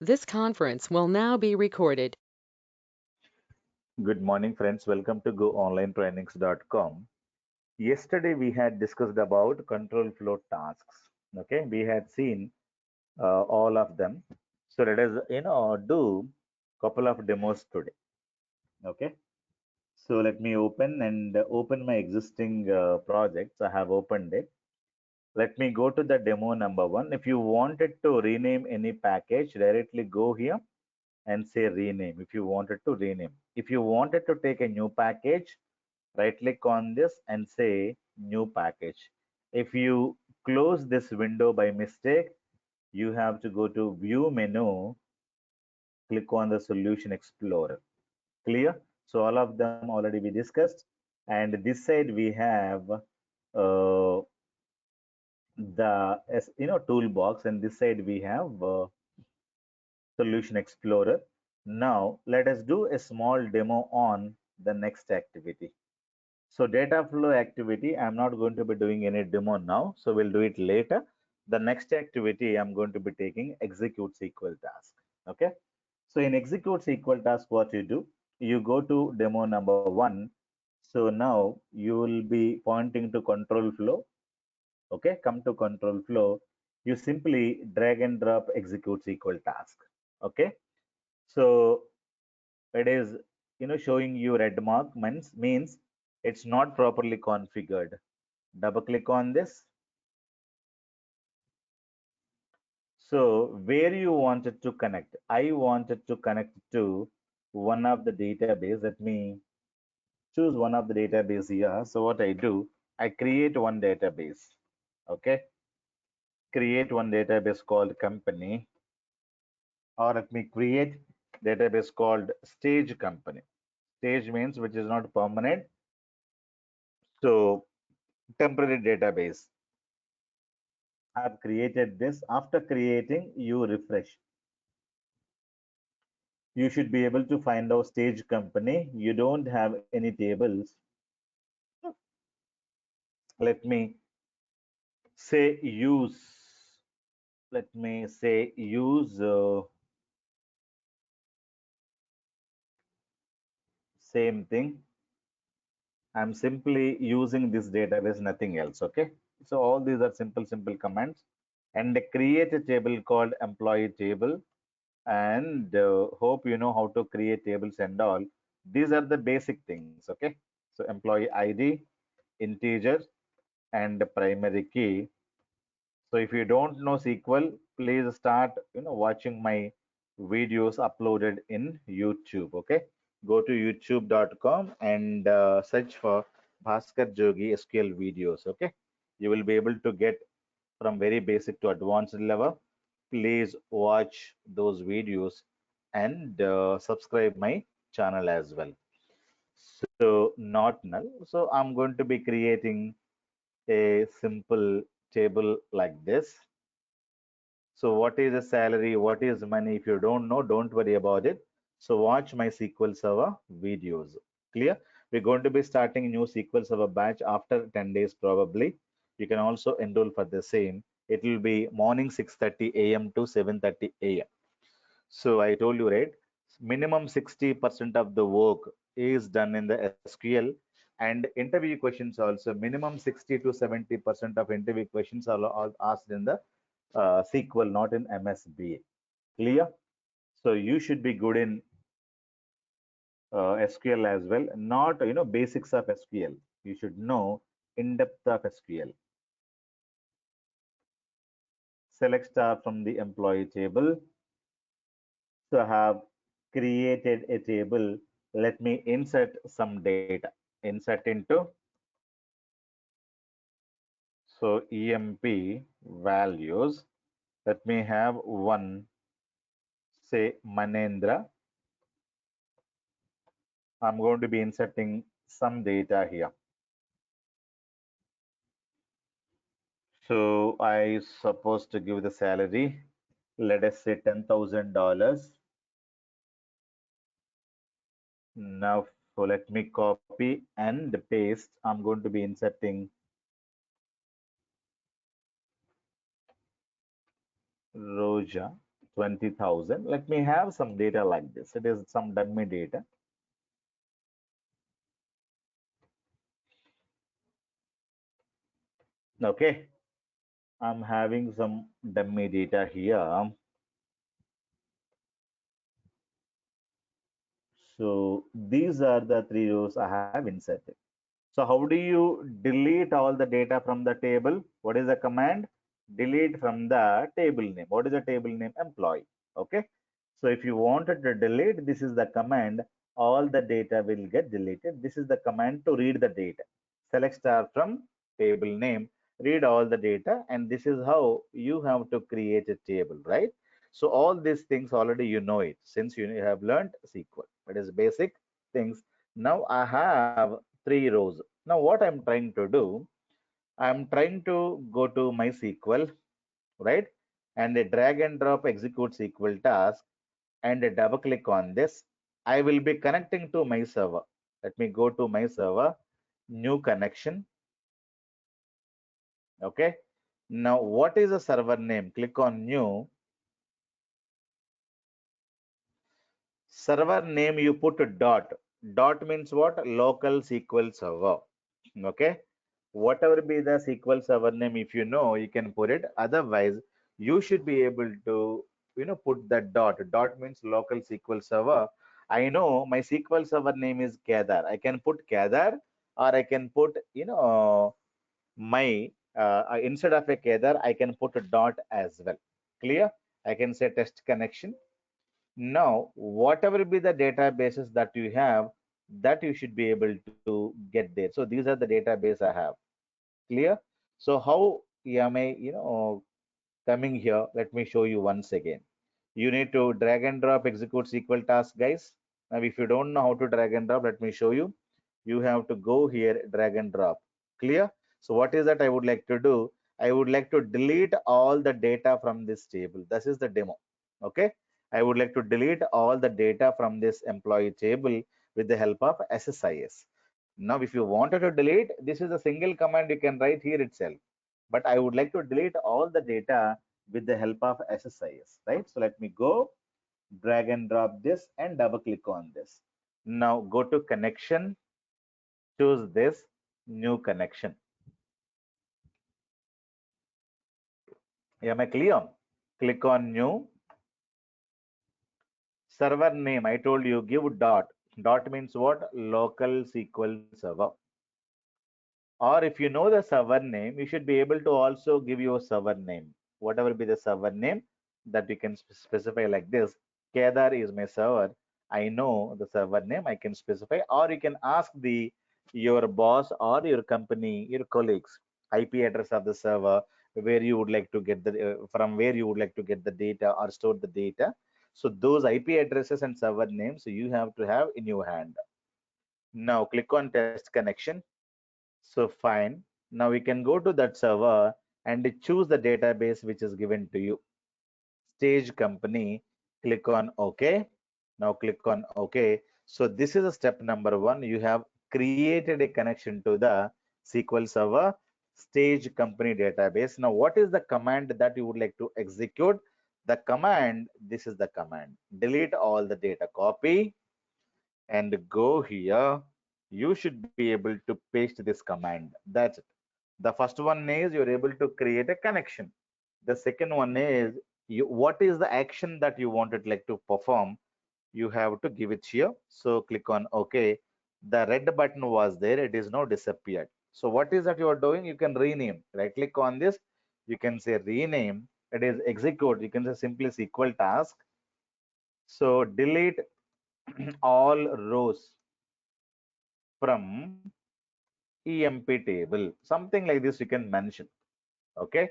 This conference will now be recorded. Good morning, friends. Welcome to goonlinetrainings.com. Yesterday, we had discussed about control flow tasks. Okay, we had seen all of them. So let us, do couple of demos today. Okay. So let me open my existing projects. I have opened it. Let me go to the demo number one. If you wanted to rename any package, directly go here and say rename. If you wanted to rename, if you wanted to take a new package, right click on this and say new package. If you close this window by mistake, you have to go to view menu, click on the solution explorer. Clear? So all of them already we discussed. And this side we have the toolbox, and this side we have solution explorer. Now let us do a small demo on the next activity. So data flow activity, I'm not going to be doing any demo now. So we'll do it later. The next activity, I'm going to be taking execute SQL task. Okay. So in execute SQL task, what you do, you go to demo number one. So now you will be pointing to control flow. Okay. Come to control flow. You simply drag and drop execute SQL task. Okay. So it is showing you red mark means it's not properly configured. Double click on this. So where you wanted to connect, I wanted to connect to one of the database. Let me choose one of the database here. So what I do, I create one database. Okay, create one database called company, or let me create database called stage company. Stage means which is not permanent, so temporary database. I've created this. After creating, you refresh. You should be able to find out stage company. You don't have any tables. Let me say use. Let me say use same thing. I'm simply using this database, nothing else. Okay. So all these are simple commands. And create a table called employee table. And hope you know how to create tables and all. These are the basic things. Okay. So employee ID, integer, and primary key. So if you don't know SQL, please start watching my videos uploaded in YouTube. Okay, go to youtube.com and search for Bhaskar Jogi SQL videos. Okay, you will be able to get from very basic to advanced level. Please watch those videos and subscribe my channel as well. So not null. So I'm going to be creating a simple table like this. So what is the salary? What is money? If you don't know, don't worry about it. So watch my SQL Server videos. Clear? We're going to be starting new SQL Server batch after 10 days probably. You can also enroll for the same. It will be morning 6:30 a.m. to 7:30 a.m. So I told you, right? Minimum 60% of the work is done in the SQL, and interview questions also. Minimum 60 to 70% of interview questions are all asked in the SQL, not in MSBI. Clear? So you should be good in SQL as well. Not basics of SQL. You should know in depth of SQL. Select star from the employee table. So I have created a table. Let me insert some data. Insert into so EMP values. Let me have one, say Manendra. I'm going to be inserting some data here. So I supposed to give the salary. Let us say $10,000. Now, so let me copy and paste. I'm going to be inserting Roja. 20,000. Let me have some data like this. It is some dummy data. Okay, I'm having some dummy data here. So these are the three rows I have inserted. So how do you delete all the data from the table? What is the command? Delete from the table name. What is the table name? Employee. Okay. So if you wanted to delete, this is the command. All the data will get deleted. This is the command to read the data. Select star from table name, read all the data, and this is how you have to create a table, right? So all these things already you know it since you have learned SQL. That is basic things. Now I have three rows. Now what I'm trying to do, I'm trying to go to MySQL, right? And a drag and drop execute SQL task and a double click on this. I will be connecting to my server. Let me go to my server, new connection. Okay. Now what is the server name? Click on new. Server name you put a dot. Dot means what? Local SQL server. Okay. Whatever be the SQL server name, if you know, you can put it. Otherwise, you should be able to, put that dot. Dot means local SQL server. I know my SQL server name is Kedar. I can put Kedar, or I can put, my instead of a Kedar, I can put a dot as well. Clear? I can say test connection. Now, whatever be the databases that you have, that you should be able to get there. So these are the database I have. Clear? So how am I, coming here? Let me show you once again. You need to drag and drop execute SQL task, guys. Now, if you don't know how to drag and drop, let me show you. You have to go here, drag and drop. Clear? So what is that I would like to do? I would like to delete all the data from this table. This is the demo. Okay. I would like to delete all the data from this employee table with the help of SSIS. Now, if you wanted to delete, this is a single command you can write here itself. But I would like to delete all the data with the help of SSIS, right? So let me go, drag and drop this and double click on this. Now go to connection, choose this new connection. Am I clear? Click on new. Server name, I told you, give dot. Dot means what? Local SQL server. Or if you know the server name, you should be able to also give your server name. Whatever be the server name that you can specify like this. Kedar is my server. I know the server name. I can specify, or you can ask the your boss or your company, your colleagues, IP address of the server, where you would like to get the from where you would like to get the data or store the data. So those IP addresses and server names you have to have in your hand. Now click on test connection. So fine. Now we can go to that server and choose the database which is given to you. Stage company, click on OK. Now click on OK. So this is a step number one. You have created a connection to the SQL server stage company database. Now what is the command that you would like to execute? The command, this is the command. Delete all the data, copy and go here. You should be able to paste this command. That's it. The first one is you're able to create a connection. The second one is what is the action that you wanted like to perform. You have to give it here. So click on OK. The red button was there. It is now disappeared. So what is that you are doing? You can rename. Right click on this. You can say rename. It is execute. You can say simply SQL task. So delete all rows from EMP table, something like this you can mention. Okay.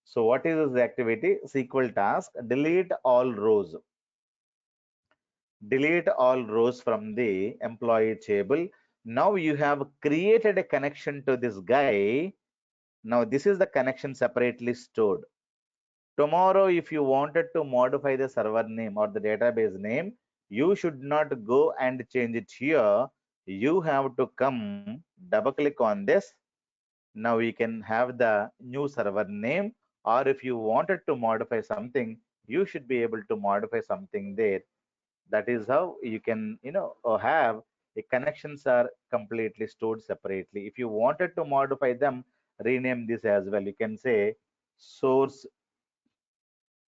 So what is this activity? SQL task, delete all rows from the employee table. Now you have created a connection to this guy. Now this is the connection separately stored. Tomorrow, if you wanted to modify the server name or the database name, you should not go and change it here. You have to come double click on this. Now we can have the new server name, or if you wanted to modify something, you should be able to modify something there. That is how you can, have the connections are completely stored separately. If you wanted to modify them, rename this as well. You can say source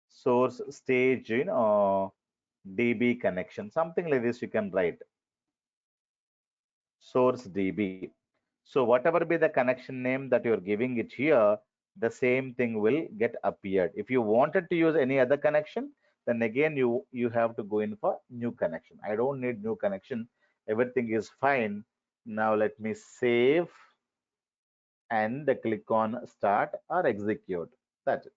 source stage, DB connection, something like this. You can write source DB. So whatever be the connection name that you're giving it here, the same thing will get appeared. If you wanted to use any other connection, then again you have to go in for new connection. I don't need new connection. Everything is fine. Now let me save and click on start or execute. That's it.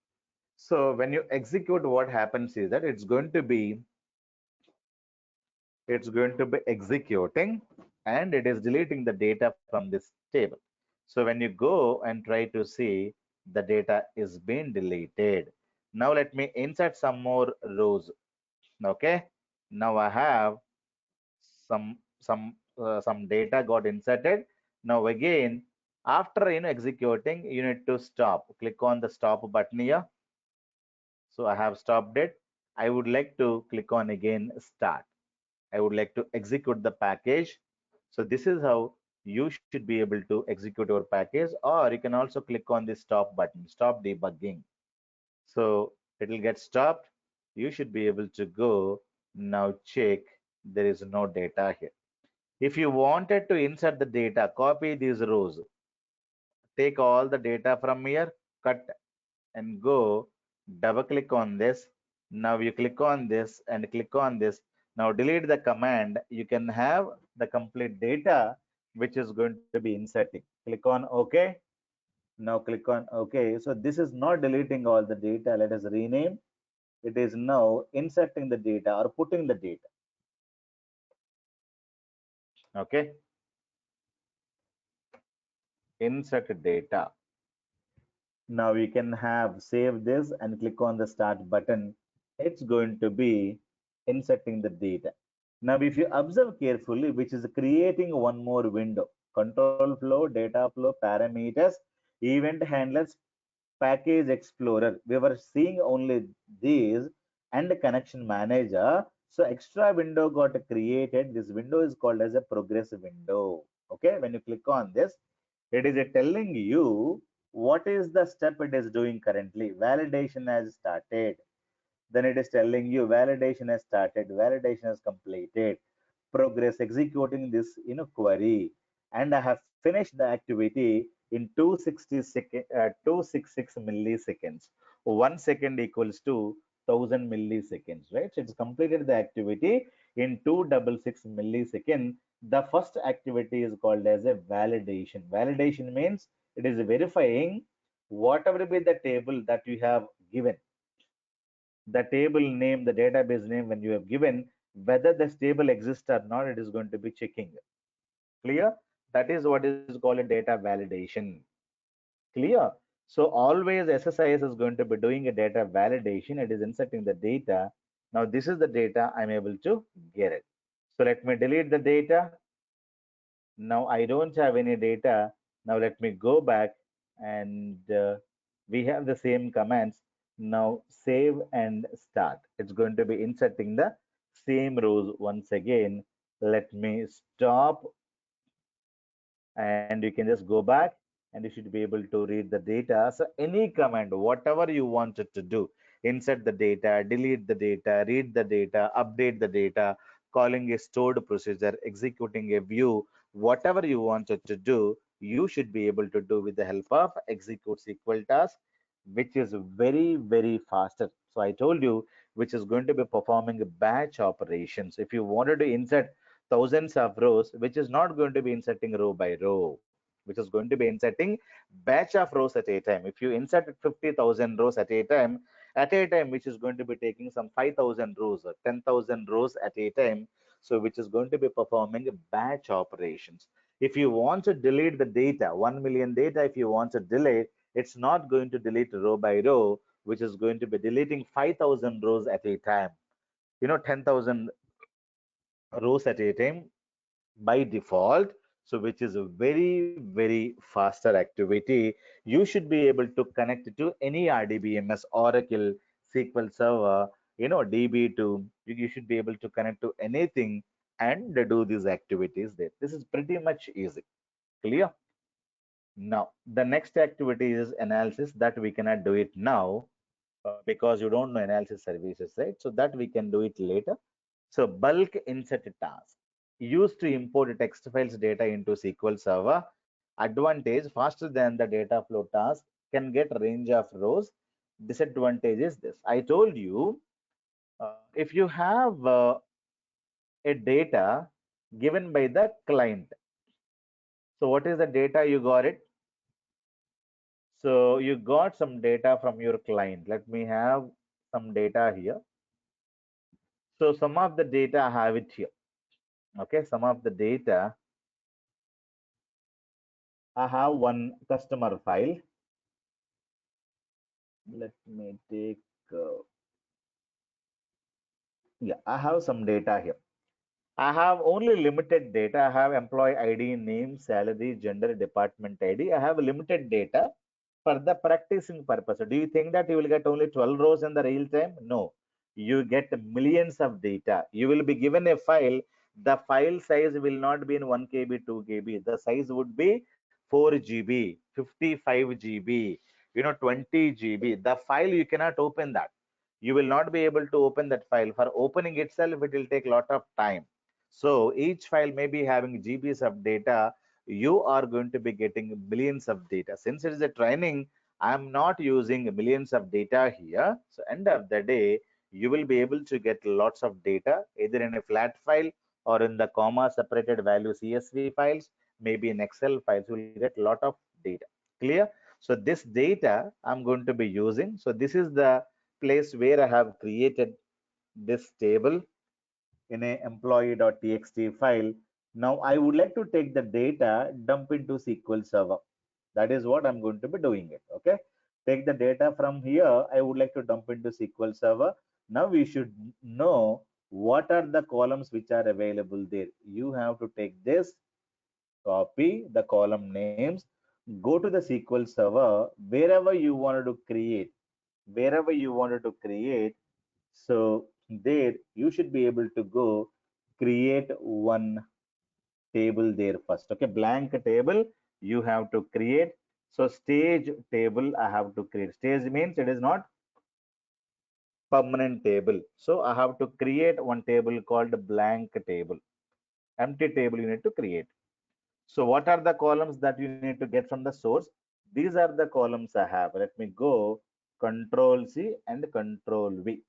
So when you execute, what happens is that it's going to be executing, and it is deleting the data from this table. So when you go and try to see, the data is being deleted. Now let me insert some more rows. Okay, now I have some data got inserted. Now again, after executing, you need to stop. Click on the stop button here. So I have stopped it. I would like to click on again start. I would like to execute the package. So this is how you should be able to execute your package, or you can also click on the stop button, stop debugging. So it will get stopped. You should be able to go now check. There is no data here. If you wanted to insert the data, copy these rows, take all the data from here, cut and go, double click on this. Now you click on this and click on this. Now delete the command. You can have the complete data which is going to be inserting. Click on OK. Now click on OK. So this is not deleting all the data. Let us rename. It is now inserting the data or putting the data. Okay. Insert data. Now you can have save this and click on the start button. It's going to be inserting the data. Now, if you observe carefully, which is creating one more window, control flow, data flow, parameters, event handlers, package explorer. We were seeing only these and connection manager. So extra window got created. This window is called as a progress window. Okay, when you click on this, it is telling you what is the step it is doing currently. Validation has started. Then it is telling you validation has started, validation has completed, progress executing this query, and I have finished the activity in 266 milliseconds. 1 second equals to 1000 milliseconds, right? So it's completed the activity in 266 milliseconds. The first activity is called as a validation. Validation means it is verifying whatever be the table that you have given, the table name, the database name when you have given, whether this table exists or not, it is going to be checking. Clear? That is what is called a data validation. Clear? So always SSIS is going to be doing a data validation. It is inserting the data. Now this is the data I'm able to get it. So let me delete the data. Now I don't have any data. Now let me go back and we have the same commands. Now save and start. It's going to be inserting the same rows once again. Let me stop and you can just go back and you should be able to read the data. So any command, whatever you wanted to do, insert the data, delete the data, read the data, update the data, calling a stored procedure, executing a view, whatever you wanted to do, you should be able to do with the help of execute SQL task, which is very, very faster. So I told you, which is going to be performing batch operations. If you wanted to insert thousands of rows, which is not going to be inserting row by row, which is going to be inserting batch of rows at a time. If you insert 50,000 rows at a time, which is going to be taking some 5,000 rows or 10,000 rows at a time, so which is going to be performing batch operations. If you want to delete the data, 1 million data, if you want to delete, it's not going to delete row by row, which is going to be deleting 5,000 rows at a time. 10,000 rows at a time by default. So which is a very, very faster activity. You should be able to connect to any RDBMS, Oracle, SQL Server, DB2, you should be able to connect to anything and do these activities there. This is pretty much easy. Clear? Now, the next activity is analysis that we cannot do it now because you don't know analysis services, right? So that we can do it later. So bulk insert task used to import text files data into SQL Server. Advantage faster than the data flow task, can get range of rows. Disadvantage is this. I told you if you have a data given by the client. So what is the data you got it? So you got some data from your client. Let me have some data here. So some of the data I have it here. Okay, some of the data I have one customer file. Let me take, yeah, I have some data here. I have only limited data. I have employee ID, name, salary, gender, department ID. I have limited data for the practicing purpose. Do you think that you will get only 12 rows in the real time? No. You get millions of data. You will be given a file. The file size will not be in 1 KB, 2 KB. The size would be 4 GB, 55 GB, 20 GB. The file you cannot open that. You will not be able to open that file. For opening itself, it will take a lot of time. So each file may be having GBs of data. You are going to be getting billions of data. Since it is a training, I'm not using millions of data here. So end of the day, you will be able to get lots of data either in a flat file or in the comma separated value CSV files, maybe in Excel files. You will get a lot of data. Clear? So this data I'm going to be using. So this is the place where I have created this table in a employee.txt file. Now I would like to take the data, dump into SQL Server. That is what I'm going to be doing it. Okay. Take the data from here. I would like to dump into SQL Server. Now we should know what are the columns which are available there. You have to take this, copy the column names, go to the SQL Server, wherever you wanted to create, wherever you wanted to create. So there you should be able to go create one table there first. Okay, blank table you have to create. So stage table I have to create. Stage means it is not permanent table. So I have to create one table called blank table. Empty table you need to create. So what are the columns that you need to get from the source? These are the columns I have. Let me go Control C and Control V.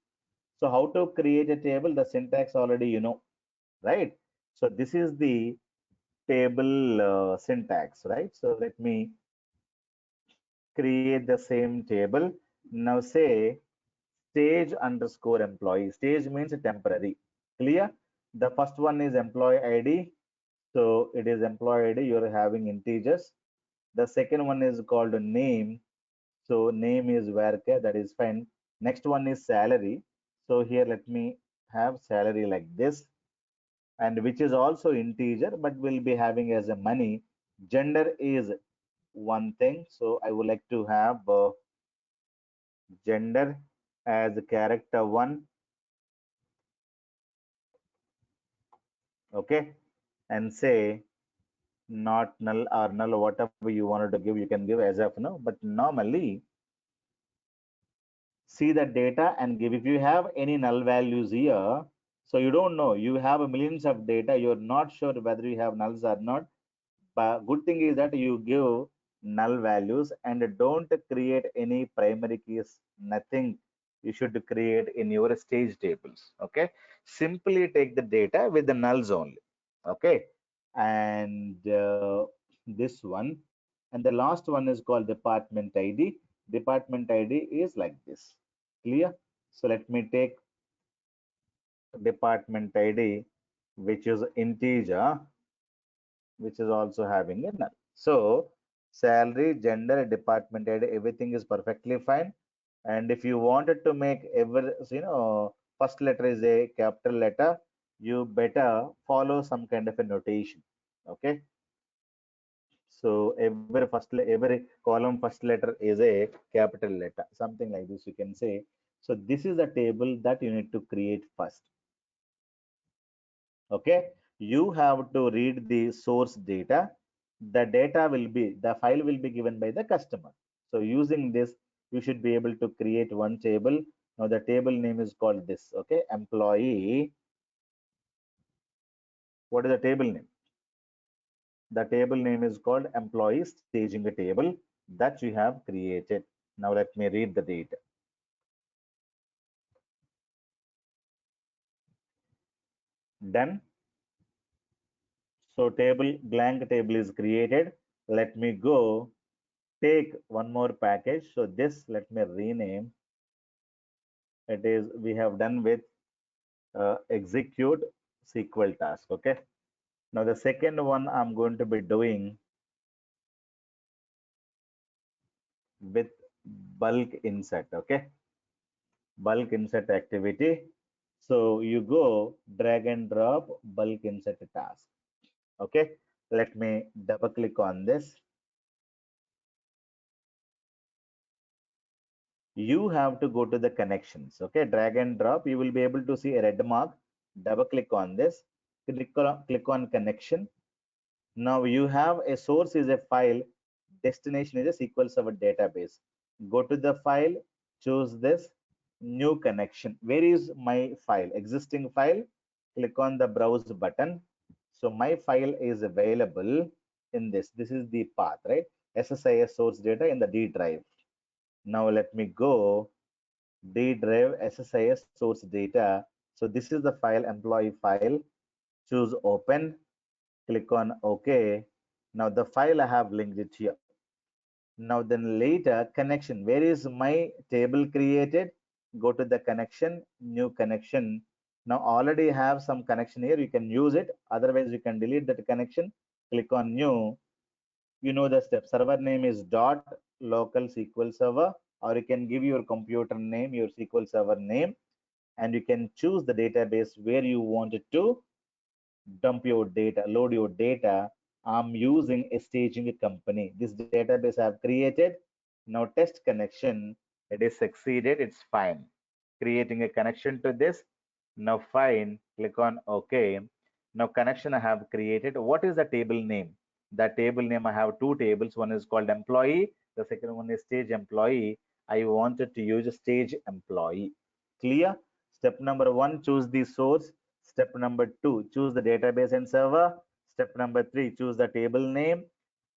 So how to create a table? The syntax already you know, right? So this is the table syntax, right? So let me create the same table. Now say stage underscore employee. Stage means temporary. Clear? The first one is employee ID. So it is employee ID. You're having integers. The second one is called name. So name is varchar. That is fine. Next one is salary. So here let me have salary like this, and which is also integer, but will be having as a money. Gender is one thing. So I would like to have gender as character one. Okay. And say not null or null, whatever you wanted to give, you can give as of now. But normally, see the data and give. If you have any null values here, so you don't know, you have millions of data, you're not sure whether you have nulls or not. But good thing is that you give null values and don't create any primary keys, nothing you should create in your stage tables. Okay, simply take the data with the nulls only. Okay, and this one, and the last one is called department ID. Department ID is like this. Clear? So let me take department ID, which is integer, which is also having a null. So salary, gender, department ID, everything is perfectly fine. And if you wanted to make ever, first letter is a capital letter, you better follow some kind of a notation. Okay. So every column first letter is a capital letter, something like this you can say. So this is the table that you need to create first. Okay, you have to read the source data. The data will be, the file will be given by the customer. So using this, you should be able to create one table. Now the table name is called this. Okay, employee. What is the table name? The table name is called employee staging a table that you have created. Now let me read the data. Done. So table, blank table is created. Let me go take one more package. So this, let me rename. It is, we have done with execute SQL task. Okay. Now the second one I'm going to be doing with bulk insert. Okay. Bulk insert activity. So you go drag and drop bulk insert task. Okay. Let me double click on this. You have to go to the connections. Okay, drag and drop. You will be able to see a red mark. Double click on this. Click on connection. Now you have a source is a file, destination is a SQL Server database. Go to the file, choose this new connection. Where is my file? Existing file. Click on the browse button. So my file is available in this. This is the path, right? SSIS source data in the D drive. Now let me go D drive SSIS source data. So this is the file, employee file. Choose open, click on OK. Now the file I have linked it here. Now then later connection. Where is my table created? Go to the connection, new connection. Now already have some connection here. You can use it. Otherwise you can delete that connection. Click on new. You know the step. Server name is dot local SQL server, or you can give your computer name, your SQL server name, and you can choose the database where you want it to dump your data, load your data. I'm using a staging company. This database I've created. Now test connection. It is succeeded. It's fine. Creating a connection to this. Now fine. Click on OK. Now connection I have created. What is the table name? The table name, I have two tables. One is called employee. The second one is stage employee. I wanted to use stage employee. Clear? Step number one, choose the source. Step number two, choose the database and server. Step number three, choose the table name.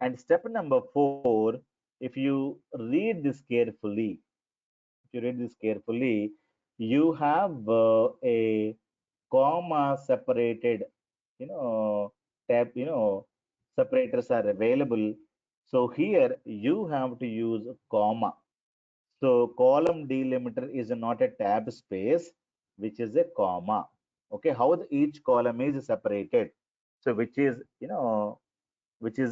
And step number four, if you read this carefully, you have a comma separated, you know, tab, separators are available. So here you have to use comma. So column delimiter is not a tab space, which is a comma. Okay, how each column is separated. So which is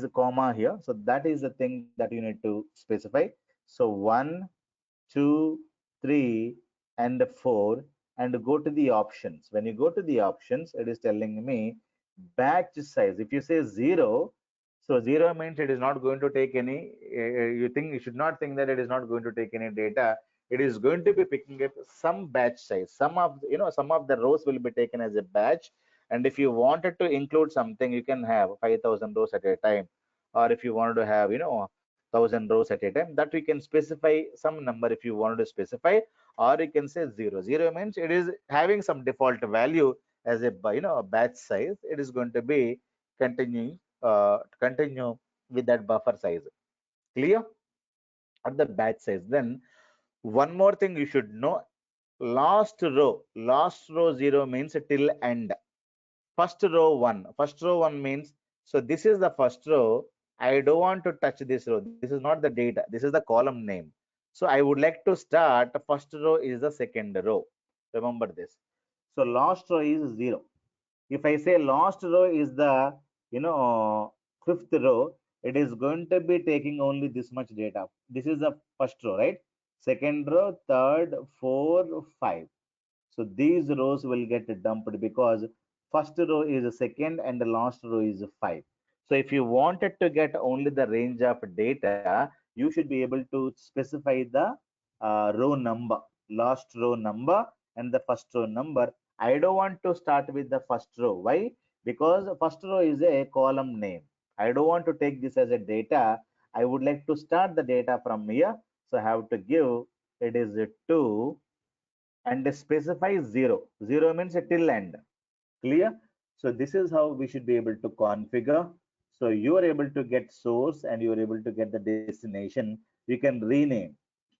a comma here. So that is the thing that you need to specify. So 1, 2, 3, and 4, and go to the options. When you go to the options, it is telling me batch size. If you say 0, so 0 means it is not going to take any, you should not think that it is not going to take any data. It is going to be picking up some batch size. Some of the rows will be taken as a batch. And if you wanted to include something, you can have 5,000 rows at a time. Or if you wanted to have, 1,000 rows at a time, that we can specify some number if you wanted to specify, or you can say 0. 0 means it is having some default value as a, a batch size. It is going to be continue with that buffer size. Clear? At the batch size. Then one more thing you should know, last row 0 means till end. First row 1 means, so this is the first row. I don't want to touch this row. This is not the data, this is the column name. So I would like to start, first row is the second row. Remember this. So last row is 0. If I say last row is the, fifth row, it is going to be taking only this much data. This is the first row, right? Second row, third, four, five. So these rows will get dumped because first row is second and the last row is five. So if you wanted to get only the range of data, you should be able to specify the row number. last row number and the first row number. I don't want to start with the first row. Why? Because first row is a column name. I don't want to take this as a data. I would like to start the data from here. So I have to give it is a 2 and specify 0. 0 means a till end. Clear? So this is how we should be able to configure. So you are able to get source and you are able to get the destination. You can rename.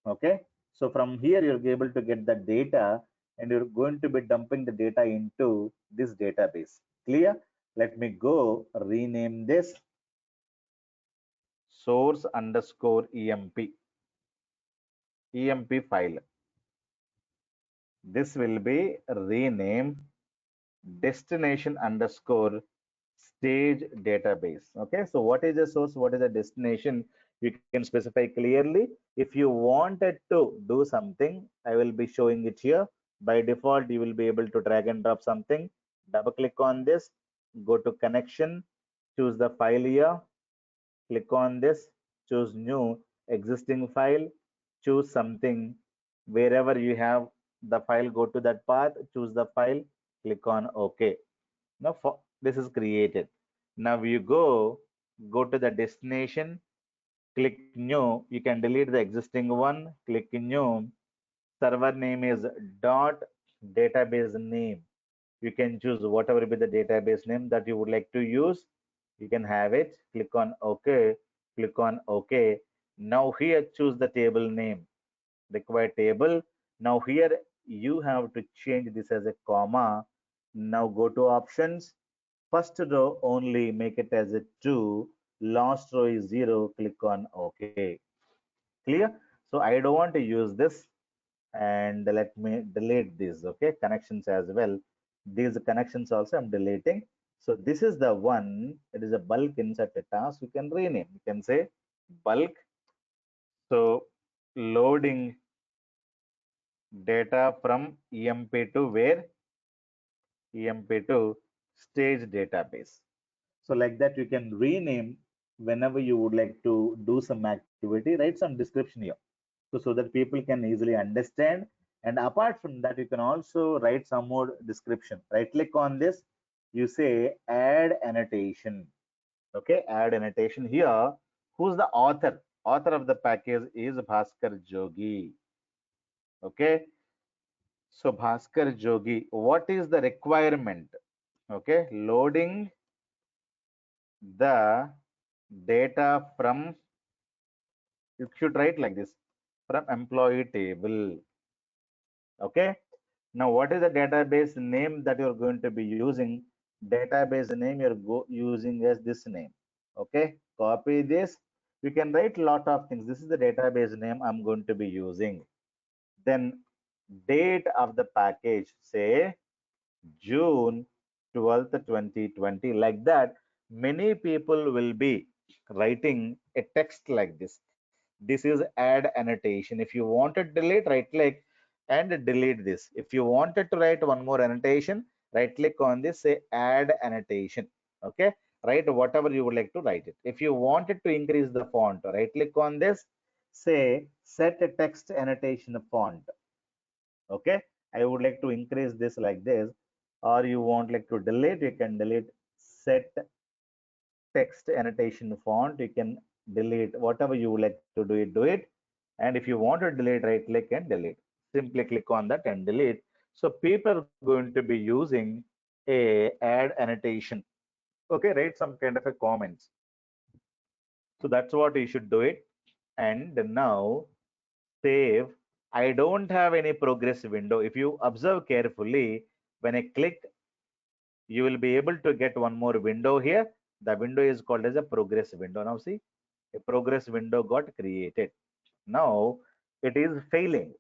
Okay. So from here you're able to get the data and you're going to be dumping the data into this database. Clear? Let me go rename this source underscore emp file. This will be rename destination underscore stage database. Okay, so what is the source, what is the destination, you can specify clearly. If you wanted to do something, I will be showing it here. By default you will be able to drag and drop something. Double click on this, go to connection, choose the file here, click on this, choose new existing file, choose something wherever you have the file, go to that path, choose the file, click on OK. Now this is created. Now you go to the destination, click new. You can delete the existing one, click new. Server name is dot database name. You can choose whatever be the database name that you would like to use. You can have it. Click on OK. Click on OK. Now here choose the table name, required table. Now here you have to change this as a comma. Now go to options. First row only make it as a 2. Last row is 0. Click on OK. Clear? So I don't want to use this and let me delete this. Okay, connections as well. These connections also I'm deleting. So this is the one. It is a bulk insert a task. You can rename. You can say bulk. So loading data from EMP to where? EMP to stage database. So like that, you can rename whenever you would like to do some activity, write some description here. So that people can easily understand. And apart from that, you can also write some more description. Right click on this, you say add annotation. Okay, add annotation here. Who's the author? Author of the package is Bhaskar Jogi. Okay, so Bhaskar Jogi, what is the requirement? Okay, loading the data from, you should write like this, from employee table. Okay, now what is the database name that you're going to be using? Database name you're using as this name. Okay, copy this. You can write lot of things. This is the database name I'm going to be using. Then date of the package, say June 12th, 2020. Like that, many people will be writing a text like this. This is add annotation. If you want to delete, right click and delete this. If you wanted to write one more annotation, right click on this, say add annotation. Okay, write whatever you would like to write it. If you wanted to increase the font, right click on this, say set a text annotation font. Okay, I would like to increase this like this, or you want like to delete, you can delete set text annotation font. You can delete whatever you would like to do it. And if you want to delete, right click and delete. Simply click on that and delete. So people are going to be using a add annotation. Okay, write some kind of a comments. So that's what you should do it. And now save. I don't have any progress window. If you observe carefully, when I click, you will be able to get one more window here. The window is called as a progress window. Now see, a progress window got created. Now it is failing.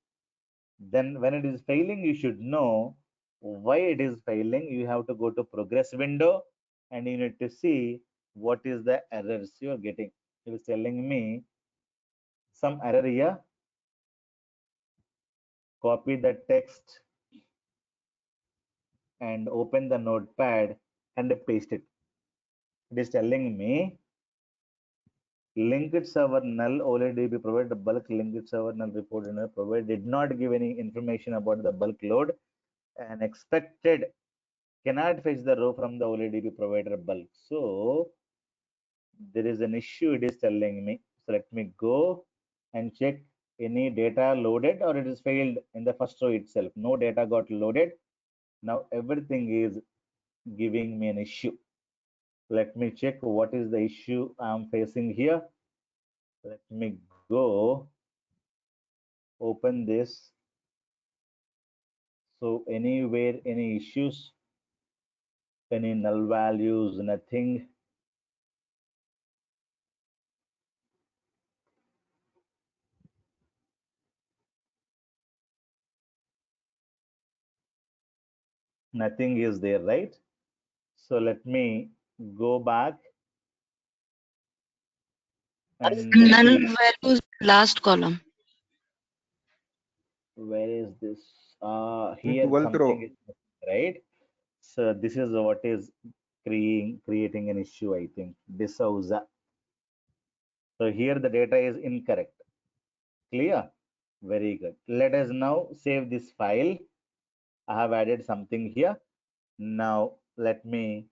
Then when it is failing, you should know why it is failing. You have to go to progress window and you need to see what is the errors you are getting. It is telling me some error here. Copy the text and open the notepad and paste it. It is telling me Linked server null OLEDB provided bulk linked server null report provided did not give any information about the bulk load and expected cannot fetch the row from the OLEDB provider bulk. So there is an issue it is telling me. So let me go and check any data loaded or it is failed in the first row itself. No data got loaded. Now everything is giving me an issue. Let me check what is the issue I'm facing here. Let me go open this. So anywhere, any issues, any null values, nothing. Nothing is there, right? So let me go back and Null see values last column. where is this. In Here 12th something row. is missing, right? So this is what is creating an issue, I think. D'Souza. So here the data is incorrect. Clear? Very good. Let us now save this file. I have added something here. Now let me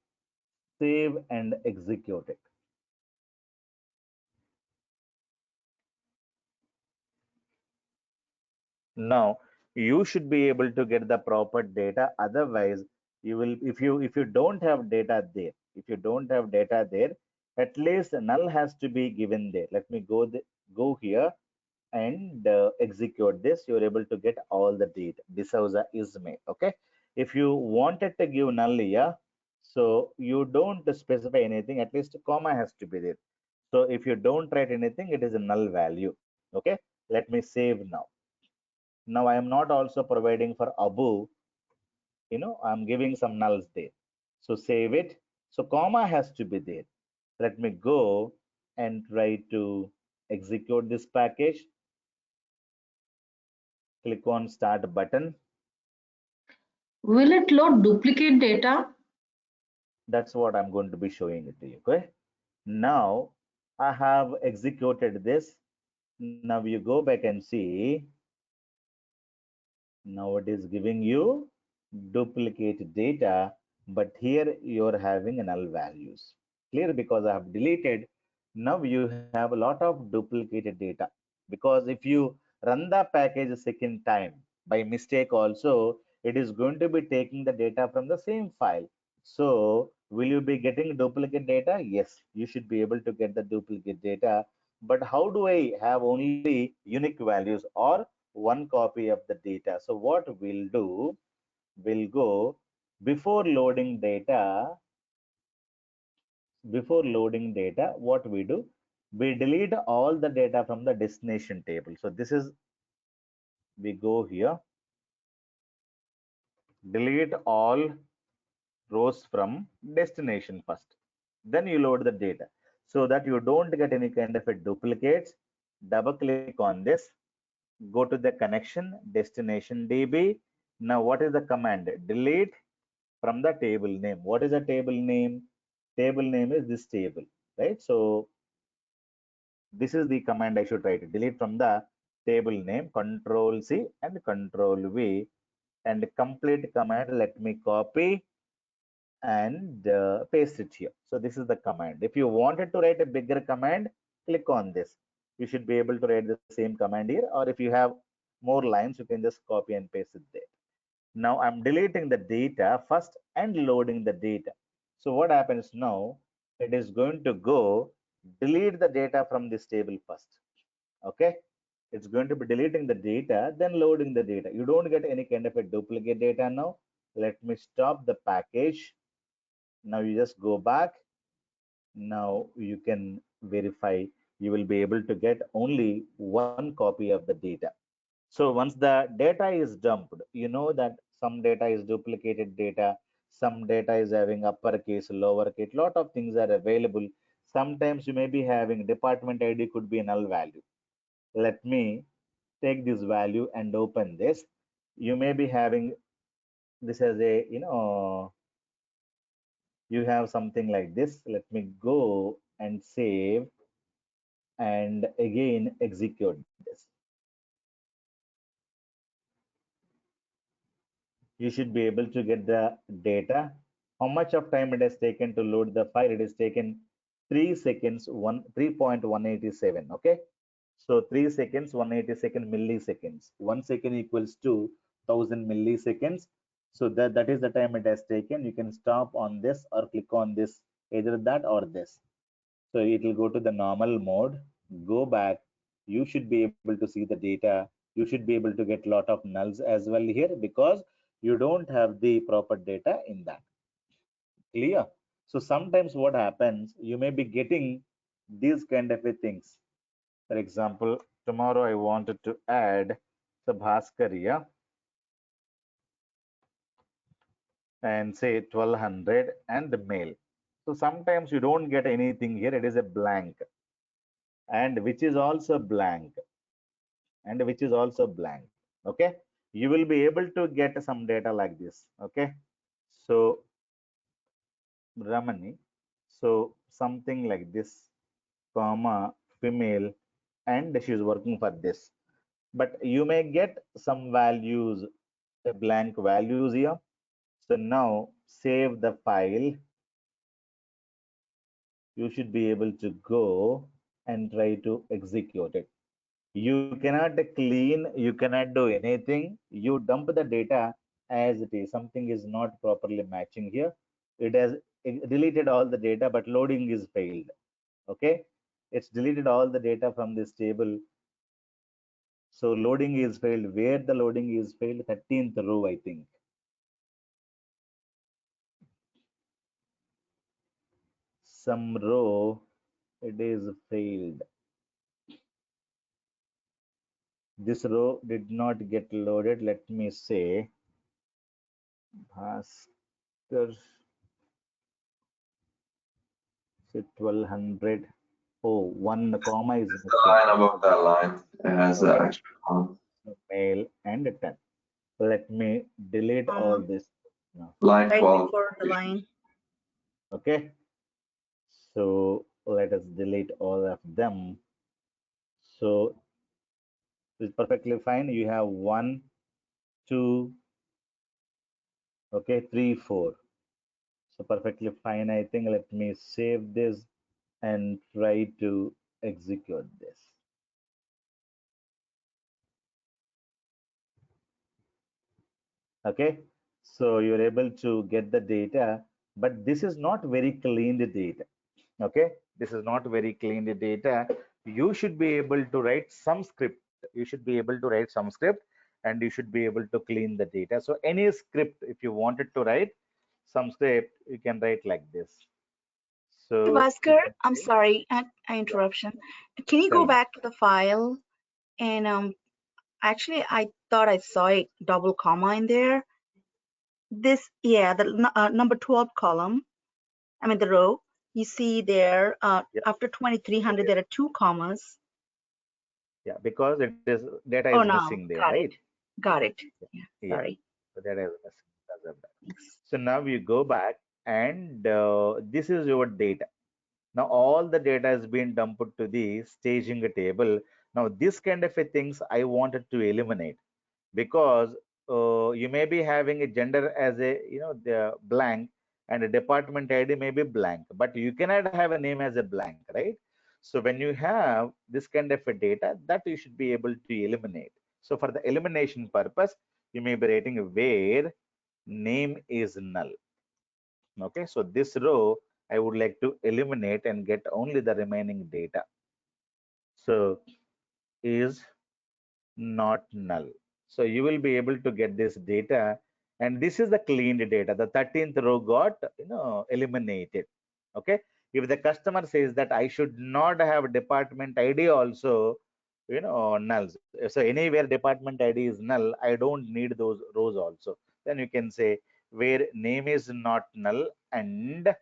save and execute it. Now you should be able to get the proper data. Otherwise, you will if you don't have data there, if you don't have data there, at least null has to be given there. Let me go here and execute this. You're able to get all the data. D'Souza is made. Okay. If you wanted to give null here, so you don't specify anything. At least a comma has to be there. So if you don't write anything, it is a null value. Okay. Let me save now. Now I am not also providing for Abu, I'm giving some nulls there. So save it. So comma has to be there. Let me go and try to execute this package. Click on start button. Will it load duplicate data? That's what I'm going to be showing it to you. Okay. Now I have executed this. Now you go back and see. Now it is giving you duplicate data, but here you're having null values. Clear? Because I have deleted. Now you have a lot of duplicated data. Because if you run the package a second time by mistake also, it is going to be taking the data from the same file. So will you be getting duplicate data? Yes, you should be able to get the duplicate data. But how do I have only unique values or one copy of the data? So what we'll do, we'll go before loading data, what we do, we delete all the data from the destination table. So this is, we go here, delete all rows from destination first. Then you load the data so that you don't get any kind of a duplicates. Double click on this, go to the connection destination DB. Now what is the command? Delete from the table name. What is the table name? Table name is this table, right? So this is the command I should write. Delete from the table name, Control C and Control V, and complete command. Let me copy and paste it here. So this is the command. If you wanted to write a bigger command, click on this. You should be able to write the same command here, or if you have more lines, you can just copy and paste it there. Now I'm deleting the data first and loading the data. So what happens now? It is going to go delete the data from this table first. Okay. It's going to be deleting the data, then loading the data. You don't get any kind of a duplicate data now. Let me stop the package. Now you just go back. Now you can verify. You will be able to get only one copy of the data. So once the data is dumped, you know that some data is duplicated data, some data is having uppercase, lowercase, lot of things are available. Sometimes you may be having department ID could be a null value. Let me take this value and open this. You may be having this as a, you have something like this. Let me go and save. and again execute this. You should be able to get the data. How much of time it has taken to load the file? It has taken 3 seconds, 3.187. Okay. So 3 seconds, 182 milliseconds. 1 second equals to 1000 milliseconds. So that is the time it has taken. You can stop on this or click on this, either that or this. So it will go to the normal mode, go back. You should be able to see the data. You should be able to get a lot of nulls as well here because you don't have the proper data in that. Clear? So sometimes what happens, you may be getting these kind of a things. For example, tomorrow I wanted to add the Bhaskariya and say 1200 and the mail. So sometimes you don't get anything here. It is a blank and which is also blank and which is also blank. Okay. You will be able to get some data like this. Okay. So Ramani, so something like this, comma, female, and she's working for this. But you may get some values, blank values here. So now save the file. You should be able to go and try to execute it. You cannot clean, you cannot do anything. You dump the data as it is. Something is not properly matching here. It has deleted all the data, but loading is failed. Okay, it's deleted all the data from this table. So loading is failed. Where the loading is failed? 13th row, I think. Some row it is failed. This row did not get loaded. Let me say Bhaskar, say 1200. Oh, one comma is The missing. line above that line, it has the Okay, extra column. mail and 10. Let me delete all this now. Line Right 12. before the line. Okay, so let us delete all of them. So it's perfectly fine. You have 1, 2, okay, 3, 4. So perfectly fine. I think let me save this and try to execute this. Okay, so you're able to get the data, but this is not very clean data. Okay, this is not very clean data. You should be able to write some script. You should be able to write some script and you should be able to clean the data. So any script, if you wanted to write some script, you can write like this. Hey, So you Bhaskar, can I'm say, sorry, I yeah, interruption. Can you tell go me. back to the file? And actually, I thought I saw a double comma in there. This, yeah, the number 12 column. I mean the row. You see there, Yeah, after 2300, there are two commas. yeah, because it is data Oh, is no, missing there, got it, right? got it. Yeah, Yeah, yeah. sorry. So data is missing because of that. Thanks. So now you go back and this is your data. Now all the data has been dumped to the staging table. Now this kind of a things I wanted to eliminate because you may be having a gender as a the blank and a department ID may be blank, but you cannot have a name as a blank, right? So when you have this kind of a data, that you should be able to eliminate. So for the elimination purpose, you may be writing where name is null. Okay, so this row I would like to eliminate and get only the remaining data. So is not null. So you will be able to get this data, and this is the cleaned data. The 13th row got eliminated. Okay, if the customer says that I should not have department ID also, nulls. So anywhere department ID is null, I don't need those rows also. Then you can say where name is not null, and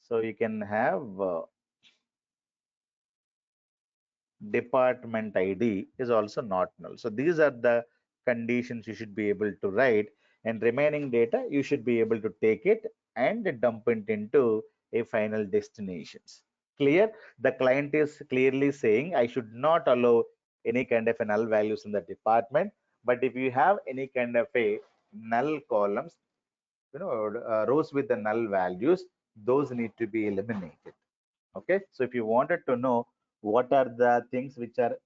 so you can have department ID is also not null. So these are the conditions you should be able to write, and remaining data you should be able to take it and dump it into a final destinations. Clear? The client is clearly saying I should not allow any kind of a null values in the department. But if you have any kind of a null columns, rows with the null values, those need to be eliminated. Okay, so if you wanted to know what are the things which are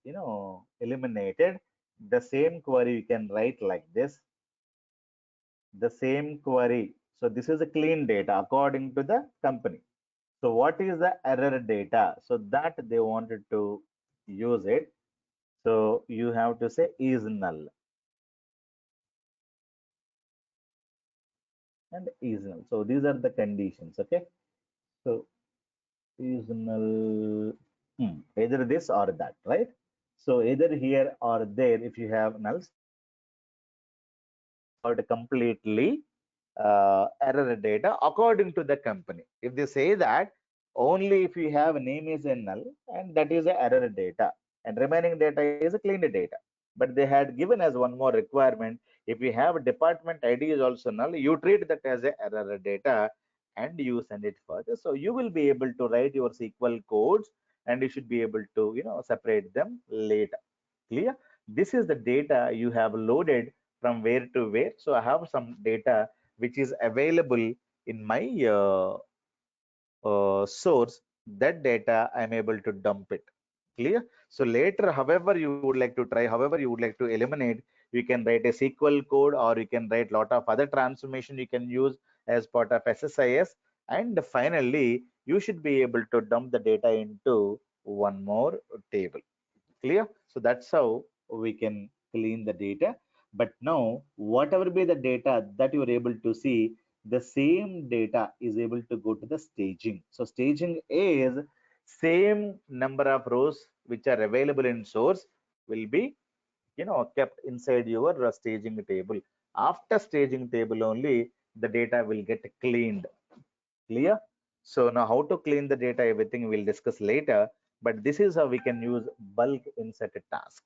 eliminated, the same query you can write like this. The same query. So this is a clean data according to the company. So what is the error data? So that they wanted to use it. So you have to say is null and is null. So these are the conditions. Okay. So is null, either this or that, right? So either here or there, if you have nulls, or completely error data according to the company. If they say that only if you have name is a null and that is a error data and remaining data is a clean data. But they had given as one more requirement. If you have a department ID is also null, you treat that as a error data and you send it further. So you will be able to write your SQL codes and you should be able to separate them later. Clear? This is the data you have loaded from where to where. So I have some data which is available in my source. That data I'm able to dump it. Clear? So later, however you would like to try, however you would like to eliminate, you can write a SQL code or you can write lot of other transformation you can use as part of SSIS. And finally, you should be able to dump the data into one more table. Clear? So that's how we can clean the data. But now, whatever be the data that you are able to see, the same data is able to go to the staging. So staging is same number of rows which are available in source will be kept inside your staging table. After staging table only, the data will get cleaned. Clear? So now how to clean the data, everything we'll discuss later, but this is how we can use bulk insert a task.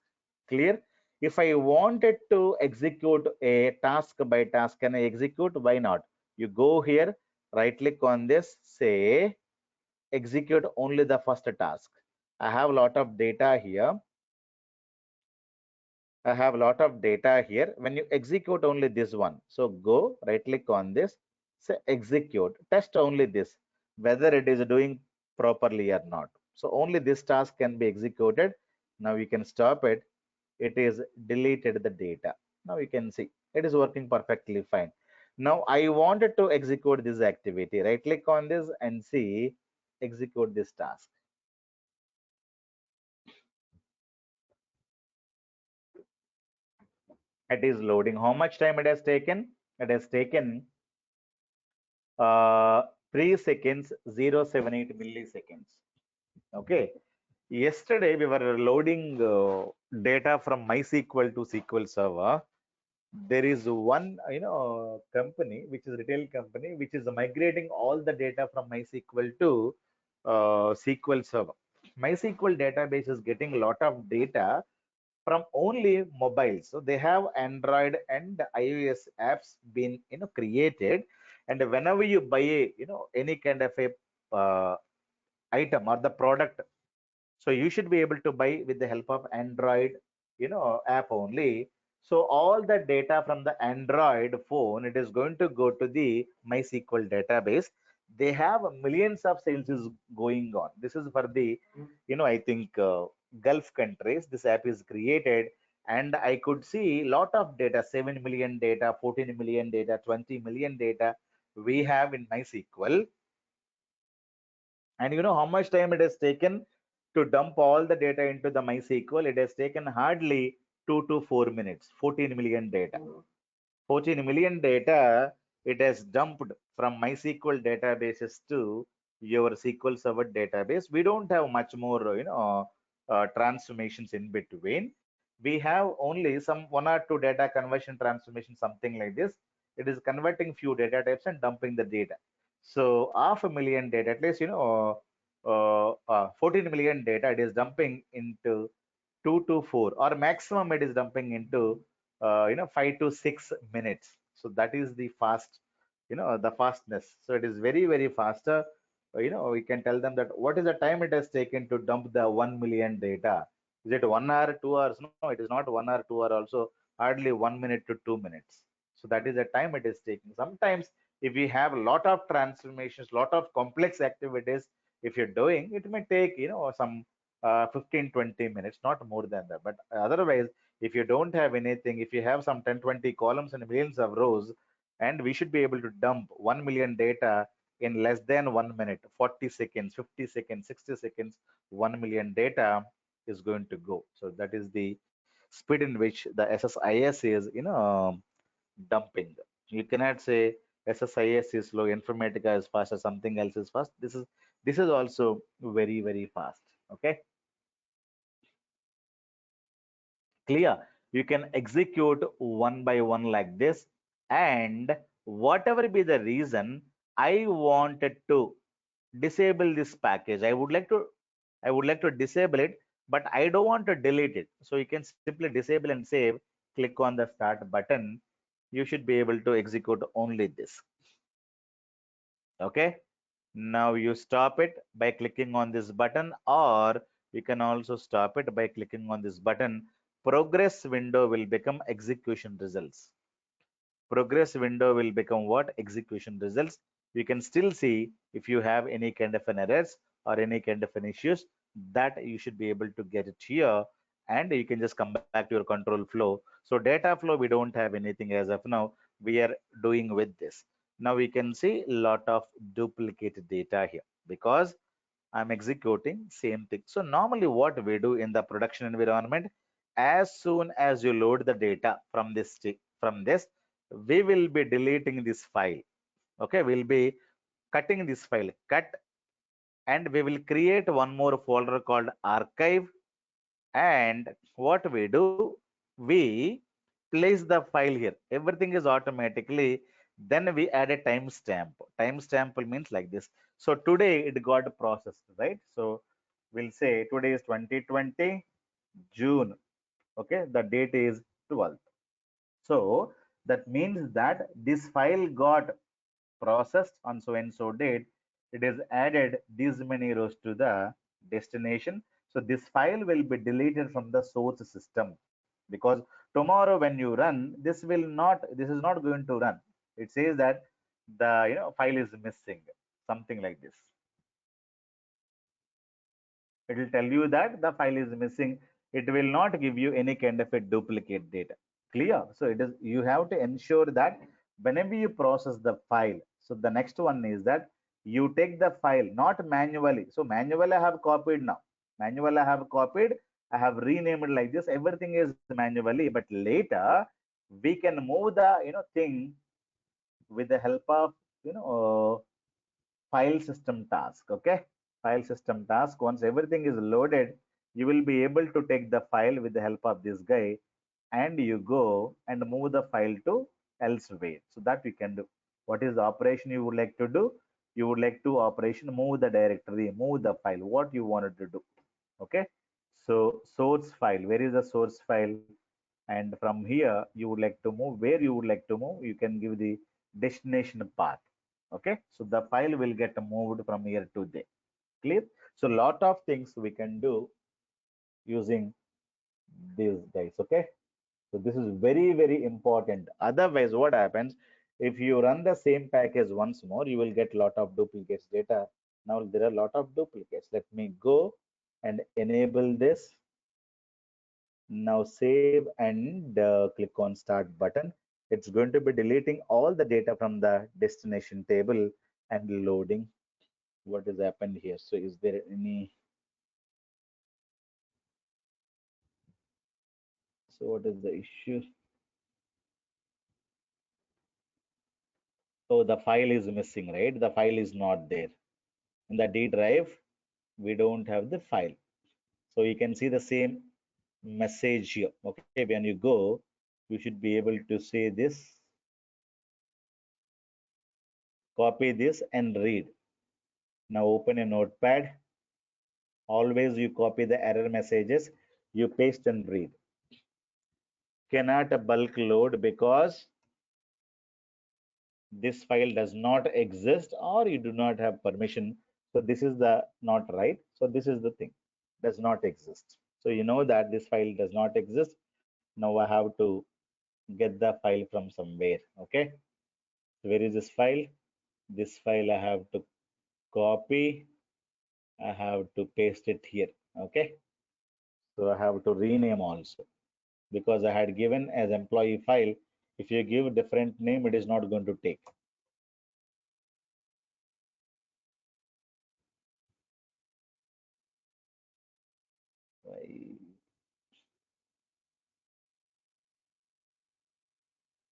Clear? If I wanted to execute a task by task, can I execute? Why not? You go here, right click on this, say execute only the first task. I have a lot of data here. I have a lot of data here. When you execute only this one, so go right click on this, say execute, test only this, whether it is doing properly or not. So only this task can be executed. Now you can stop it. It is deleted the data. Now you can see it is working perfectly fine. Now I wanted to execute this activity. Right click on this and see execute this task. It is loading. How much time it has taken? It has taken 3 seconds, 0.78 milliseconds. Okay. Yesterday we were loading data from MySQL to SQL Server. There is one company which is retail company which is migrating all the data from MySQL to SQL Server. MySQL database is getting a lot of data from only mobiles. So they have Android and iOS apps been created, and whenever you buy a any kind of a item or the product, so you should be able to buy with the help of Android app only. So all the data from the Android phone, it is going to go to the MySQL database. They have millions of sales is going on. This is for the I think Gulf countries. This app is created, and I could see lot of data, 7 million data, 14 million data, 20 million data we have in MySQL. And you know how much time it has taken to dump all the data into the MySQL? It has taken hardly 2 to 4 minutes. 14 million data. 14 million data it has dumped from MySQL databases to your SQL Server database. We don't have much more, transformations in between. We have only some one or two data conversion transformation, something like this. It is converting few data types and dumping the data. So half a million data, at least 14 million data, it is dumping into 2 to 4, or maximum it is dumping into 5 to 6 minutes. So that is the fast, the fastness. So it is very faster. we can tell them that what is the time it has taken to dump the 1 million data. Is it 1 hour, 2 hours? No, it is not 1 hour, 2 hour also, hardly 1 minute to 2 minutes. So that is the time it is taking. Sometimes if we have a lot of transformations, lot of complex activities, if you're doing, it may take, some 15, 20 minutes, not more than that. But otherwise, if you don't have anything, if you have some 10, 20 columns and millions of rows, and we should be able to dump 1 million data in less than 1 minute, 40 seconds, 50 seconds, 60 seconds, 1 million data is going to go. So that is the speed in which the SSIS is, dumping. You cannot say SSIS is slow, Informatica is fast, or something else is fast. This is also very, very fast. Okay, clear. You can execute one by one like this, and whatever be the reason, I wanted to disable this package. I would like to disable it, but I don't want to delete it. So you can simply disable and save, click on the start button. You should be able to execute only this. Okay. Now you stop it by clicking on this button, or you can also stop it by clicking on this button. Progress window will become execution results. Progress window will become what? Execution results. You can still see if you have any kind of an errors or any kind of an issues, that you should be able to get it here, and you can just come back to your control flow. So data flow, we don't have anything as of now. We are doing with this. Now we can see a lot of duplicate data here because I'm executing same thing. So normally what we do in the production environment, as soon as you load the data from this, we will be deleting this file. Okay, we'll be cutting this file, cut, and we will create one more folder called archive. And what we do, we place the file here. Everything is automatically. Then we add a timestamp. Timestamp means like this. So today it got processed, right? So we'll say today is 2020 June. Okay, the date is 12th. So that means that this file got processed on so and so date. It is added these many rows to the destination. So this file will be deleted from the source system, because tomorrow when you run, this is not going to run. It says that the file is missing, something like this. It will tell you that the file is missing. It will not give you any kind of a duplicate data. Clear? So it is, you have to ensure that whenever you process the file, so the next one is that you take the file not manually. So manually I have copied now. Manually I have copied, I have renamed it like this. Everything is manually, but later we can move the thing with the help of you know file system task. Okay, file system task. Once everything is loaded, you will be able to take the file with the help of this guy, and you go and move the file to elsewhere. So that we can do. What is the operation you would like to do? You would like to operation move the directory, move the file, what you wanted to do. Okay, so source file, where is the source file? And from here you would like to move, where you would like to move, you can give the destination path. Okay, so the file will get moved from here to there. Clear? So lot of things we can do using these guys. Okay, so this is very, very important. Otherwise what happens, if you run the same package once more, you will get lot of duplicates data. Now there are a lot of duplicates. Let me go and enable this. Now save and click on start button. It's going to be deleting all the data from the destination table and loading. What has happened here? So is there any, so what is the issue? Oh, the file is missing, right? The file is not there. In the D drive, we don't have the file. So you can see the same message here. Okay, when you go, you should be able to say this, copy this and read. Now open a notepad. Always you copy the error messages, you paste and read. Cannot bulk load because this file does not exist or you do not have permission. So this is the not right. So this is the thing, does not exist. So you know that this file does not exist. Now I have to get the file from somewhere. Okay. So where is this file? This file I have to copy. I have to paste it here. Okay. So I have to rename also because I had given as employee file. If you give a different name, it is not going to take.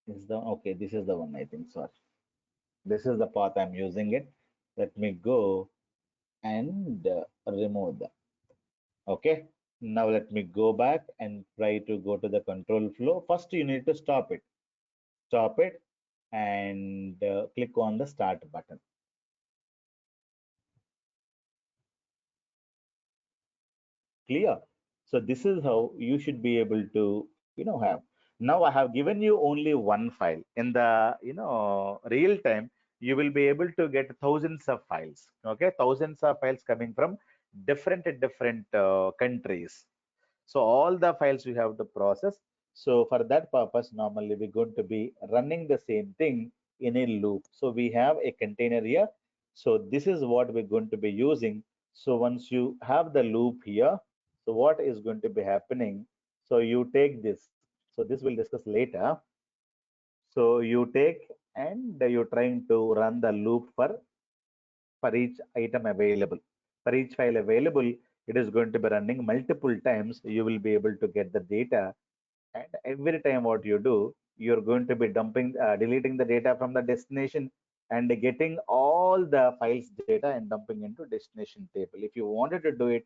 Is the okay? This is the one I think. Sorry, this is the path I'm using it. Let me go and remove that. Okay. Now let me go back and try to go to the control flow. First, you need to stop it. Stop it and click on the start button. Clear? So this is how you should be able to, have. Now I have given you only one file. In the, real time, you will be able to get thousands of files. Okay, thousands of files coming from different countries. So all the files we have to process. So for that purpose, normally we're going to be running the same thing in a loop. So we have a container here. So this is what we're going to be using. So once you have the loop here, so what is going to be happening? So you take this. So this we'll discuss later. So you take and you're trying to run the loop for each item available. For each file available, it is going to be running multiple times. You will be able to get the data. And every time what you do, you're going to be deleting the data from the destination and getting all the files data and dumping into destination table. If you wanted to do it,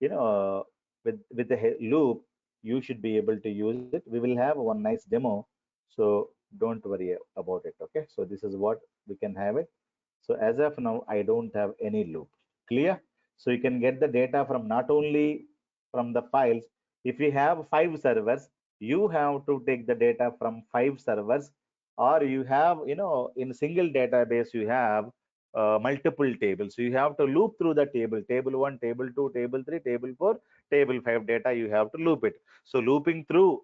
with the loop, you should be able to use it. We will have one nice demo, so don't worry about it. Okay, so this is what we can have it. So as of now, I don't have any loop. Clear? So you can get the data from not only from the files. If you have 5 servers, you have to take the data from 5 servers, or you have, in single database, you have multiple tables. So you have to loop through the table 1, table 2, table 3, table 4, table 5 data. You have to loop it. So looping through,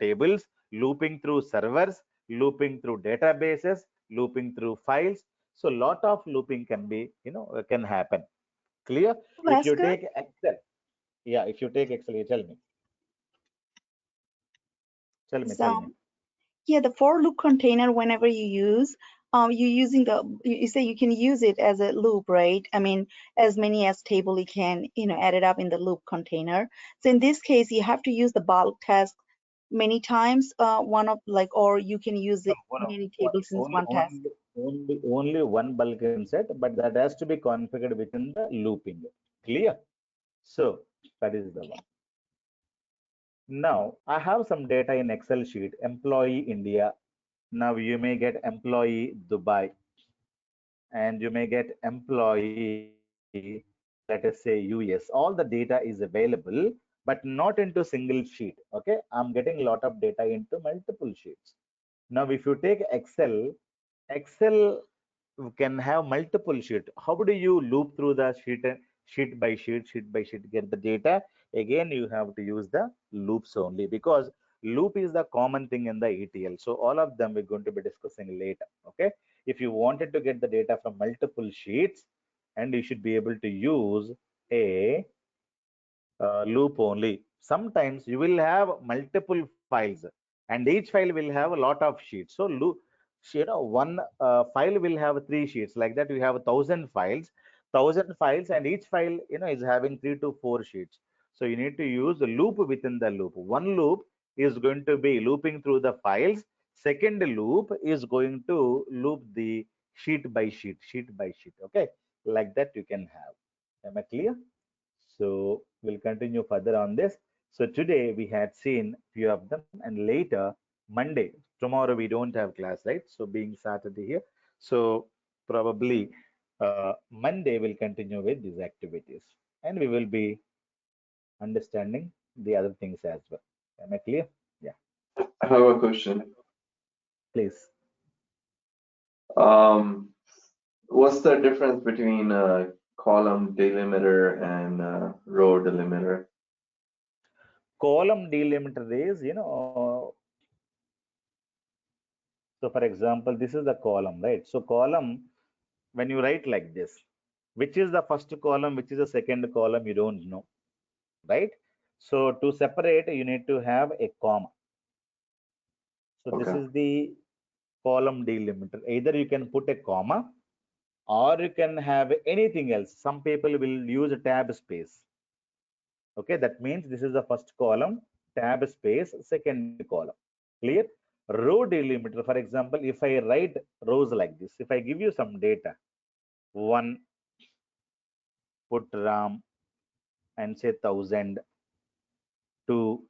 tables, looping through servers, looping through databases, looping through files. So lot of looping can be, can happen. Clear? If you Bhaskar, take Excel, yeah, if you take Excel, you tell me, tell me. so yeah, the for loop container, whenever you use, you're using you say you can use it as a loop, right? I mean, as many as table you can, add it up in the loop container. So in this case, you have to use the bulk task many times, or you can use No, it no, many tables in only, one task. only one bulk insert, but that has to be configured within the looping. Clear? So that is the one. Now I have some data in Excel sheet, employee India. Now you may get employee Dubai, and you may get employee, let us say US. All the data is available, but not into single sheet. Okay, I'm getting a lot of data into multiple sheets. Now, if you take Excel, Excel can have multiple sheet. How do you loop through the sheet by sheet, get the data? Again, you have to use the loops only because loop is the common thing in the ETL. So all of them we're going to be discussing later. Okay. If you wanted to get the data from multiple sheets, and you should be able to use a loop only. Sometimes you will have multiple files, and each file will have a lot of sheets. So loop, one file will have 3 sheets. Like that, you have 1,000 files, and each file is having 3 to 4 sheets. So you need to use a loop within the loop. One loop is going to be looping through the files. Second loop is going to loop the sheet by sheet. Okay, like that you can have. Am I clear? So we'll continue further on this. So today we had seen few of them, and later Monday, tomorrow we don't have class, right? So being Saturday here, so probably Monday we'll continue with these activities, and we will be understanding the other things as well. Am I clear? Yeah, I have a question. please. Um, What's the difference between column delimiter and row delimiter? Column delimiter is, so for example, this is the column, right? So column, when you write like this, which is the first column, which is the second column, you don't know, right? So to separate, you need to have a comma. So this Okay. is the column delimiter. Either you can put a comma or you can have anything else. Some people will use a tab space. Okay, that means this is the first column, tab space, second column. Clear? Row delimiter, for example, if I write rows like this, if I give you some data, 1, put Ram and say 1000, 2,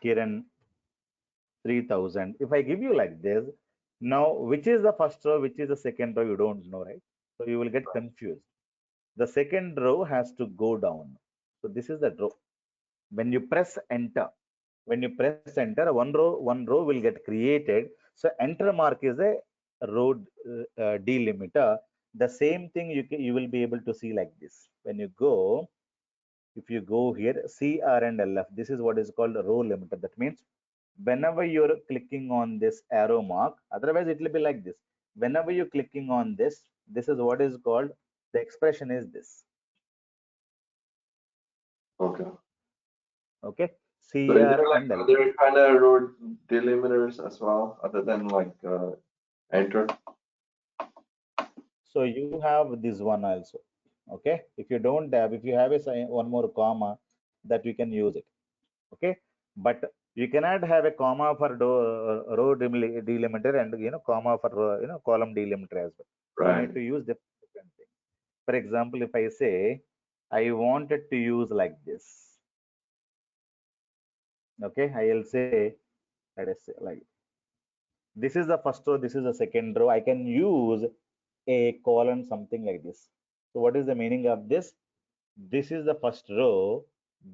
Kiran, 3000. If I give you like this, now which is the first row, which is the second row, you don't know, right? So you will get confused. The second row has to go down. So this is the row. When you press enter, one row will get created. So enter mark is a row delimiter. The same thing you will be able to see like this. When you go, if you go here, CR and LF, this is what is called a row limiter. That means whenever you're clicking on this arrow mark, otherwise it will be like this. Whenever you're clicking on this, this is what is called, the expression is this. Okay. Okay, So is there CR like and LF. other kind of row delimiters as well, other than like enter? So you have this one also. Okay, if you don't have, if you have a one more comma, that you can use it. Okay, but you cannot have a comma for row delimiter and comma for column delimiter as well. You Right. need to use different thing. For example, if I say I wanted to use like this, okay, I will say, let us say like this is the first row, this is the second row. I can use a colon something like this. So what is the meaning of this? This is the first row,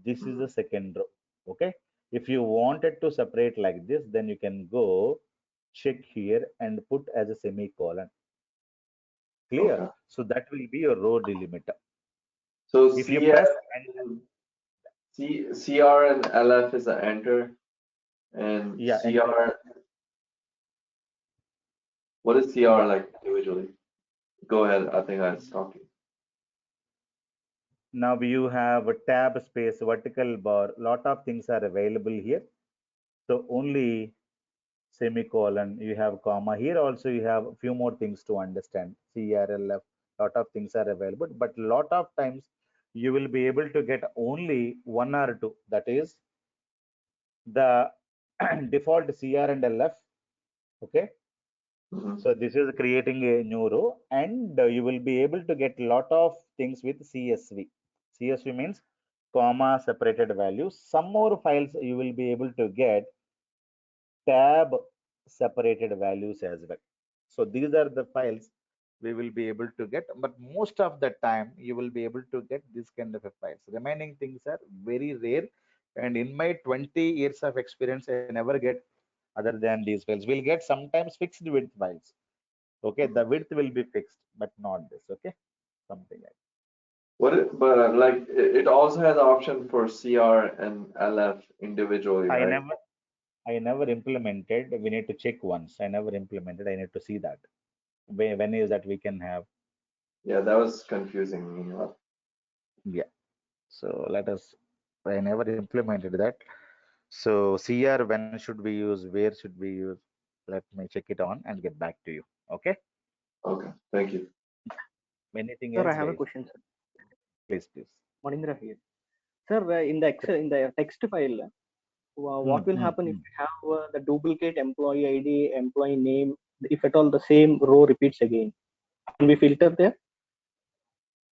this is the second row. Okay, if you wanted to separate like this, then you can go check here and put as a semicolon. Clear? Okay. So that will be your row delimiter. So If you press CR and LF is the enter, and yeah, enter. CR. What is CR like individually? Go ahead. I think I was talking. Now you have a tab space, vertical bar, lot of things are available here. So only semicolon, you have comma. Here also you have a few more things to understand. CRLF, lot of things are available, but lot of times you will be able to get only one or two. That is the default CR and LF. Okay. Mhm. So this is creating a new row, and you will be able to get lot of things with CSV. CSV means comma separated values. Some more files you will be able to get tab separated values as well. So these are the files we will be able to get, but most of the time you will be able to get this kind of a files. Remaining things are very rare, and in my 20 years of experience, I never get other than these files. We'll get sometimes fixed width files. Okay, the width will be fixed, but not this. Okay, something like But like it also has an option for CR and LF individually, I right? never I never implemented. We need to check once. I never implemented. I need to see that. When is that we can have? Yeah, that was confusing me. Yeah. So let us. I never implemented that. So CR, when should we use? Where should we use? Let me check it on and get back to you. Okay. Okay, thank you. Anything Sir, I else, have a guys? question, sir. Please, please. Manindra here. Sir, in the Excel, in the text file, Hmm, what will hmm, happen if hmm. we have the duplicate employee ID, employee name, if at all the same row repeats again? Can we filter there?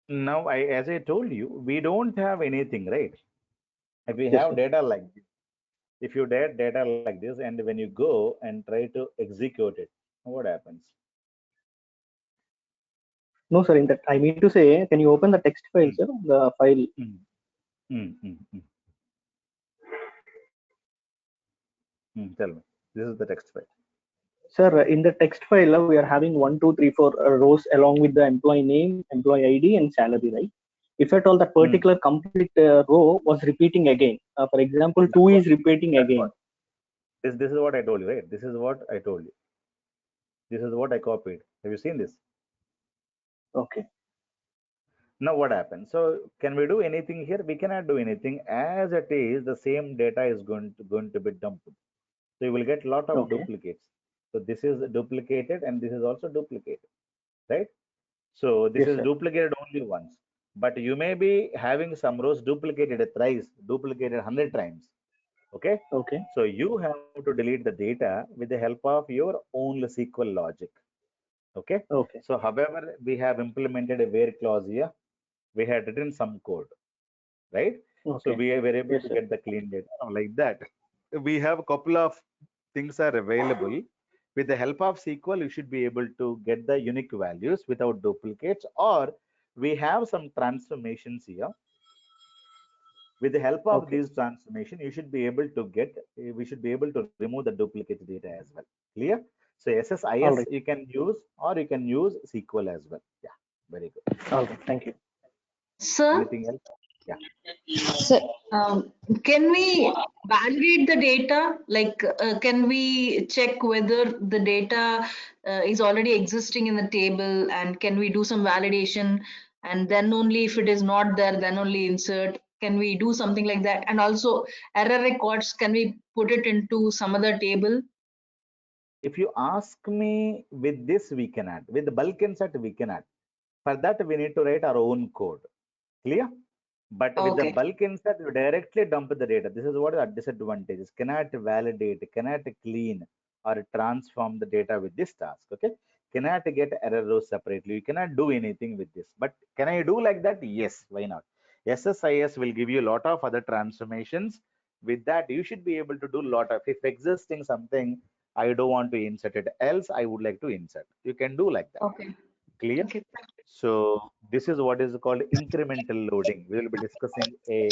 Now, as I told you, we don't have anything, right? If we Yes, have sir. data like this, if you data like this, and when you go and try to execute it, what happens? No, sir. In that, I mean to say, can you open the text file, Hmm, sir? The file. hmm, hmm, hmm, hmm. Tell me. This is the text file. Sir, in the text file, we are having 1, 2, 3, 4 rows along with the employee name, employee ID, and salary, right? If at all that particular complete row was repeating again, for example, 2 is repeating again. This is what I told you, right? This is what I told you. This is what I copied. Have you seen this? Okay. Now what happens? So can we do anything here? We cannot do anything. As it is, the same data is going to be dumped. So you will get a lot of Okay. duplicates. So this is duplicated and this is also duplicated, right? So this Yes, is sir. duplicated only once, but you may be having some rows duplicated thrice, duplicated 100 times. Okay. Okay. So you have to delete the data with the help of your own SQL logic. Okay. Okay. So however, we have implemented a where clause here. We had written some code, right? So Okay. we were able Yes, to sir. get the clean data like that. We have a couple of things are available. With the help of SQL, you should be able to get the unique values without duplicates, or we have some transformations here. With the help of Okay. these transformation, you should be able to get, we should be able to remove the duplicate data as well. Clear? So All SSIS right. you can use, or you can use SQL as well. Yeah, very good. All right. Thank you. Sir, Anything else? Yeah. so, can we validate the data? Like, can we check whether the data is already existing in the table, and can we do some validation? And then only if it is not there, then only insert. Can we do something like that? And also error records, can we put it into some other table? If you ask me, with this we cannot. With the bulk insert we cannot. For that we need to write our own code. Clear? But with the Okay. bulk insert, you directly dump the data. This is what the disadvantage is. Cannot validate, cannot clean or transform the data with this task. Okay. Cannot get error rows separately. You cannot do anything with this. But can I do like that? Yes. Why not? SSIS will give you a lot of other transformations. With that, you should be able to do a lot of, if existing something, I don't want to insert it. Else, I would like to insert. You can do like that. Okay. Clear? Okay. So this is what is called incremental loading. We will be discussing a,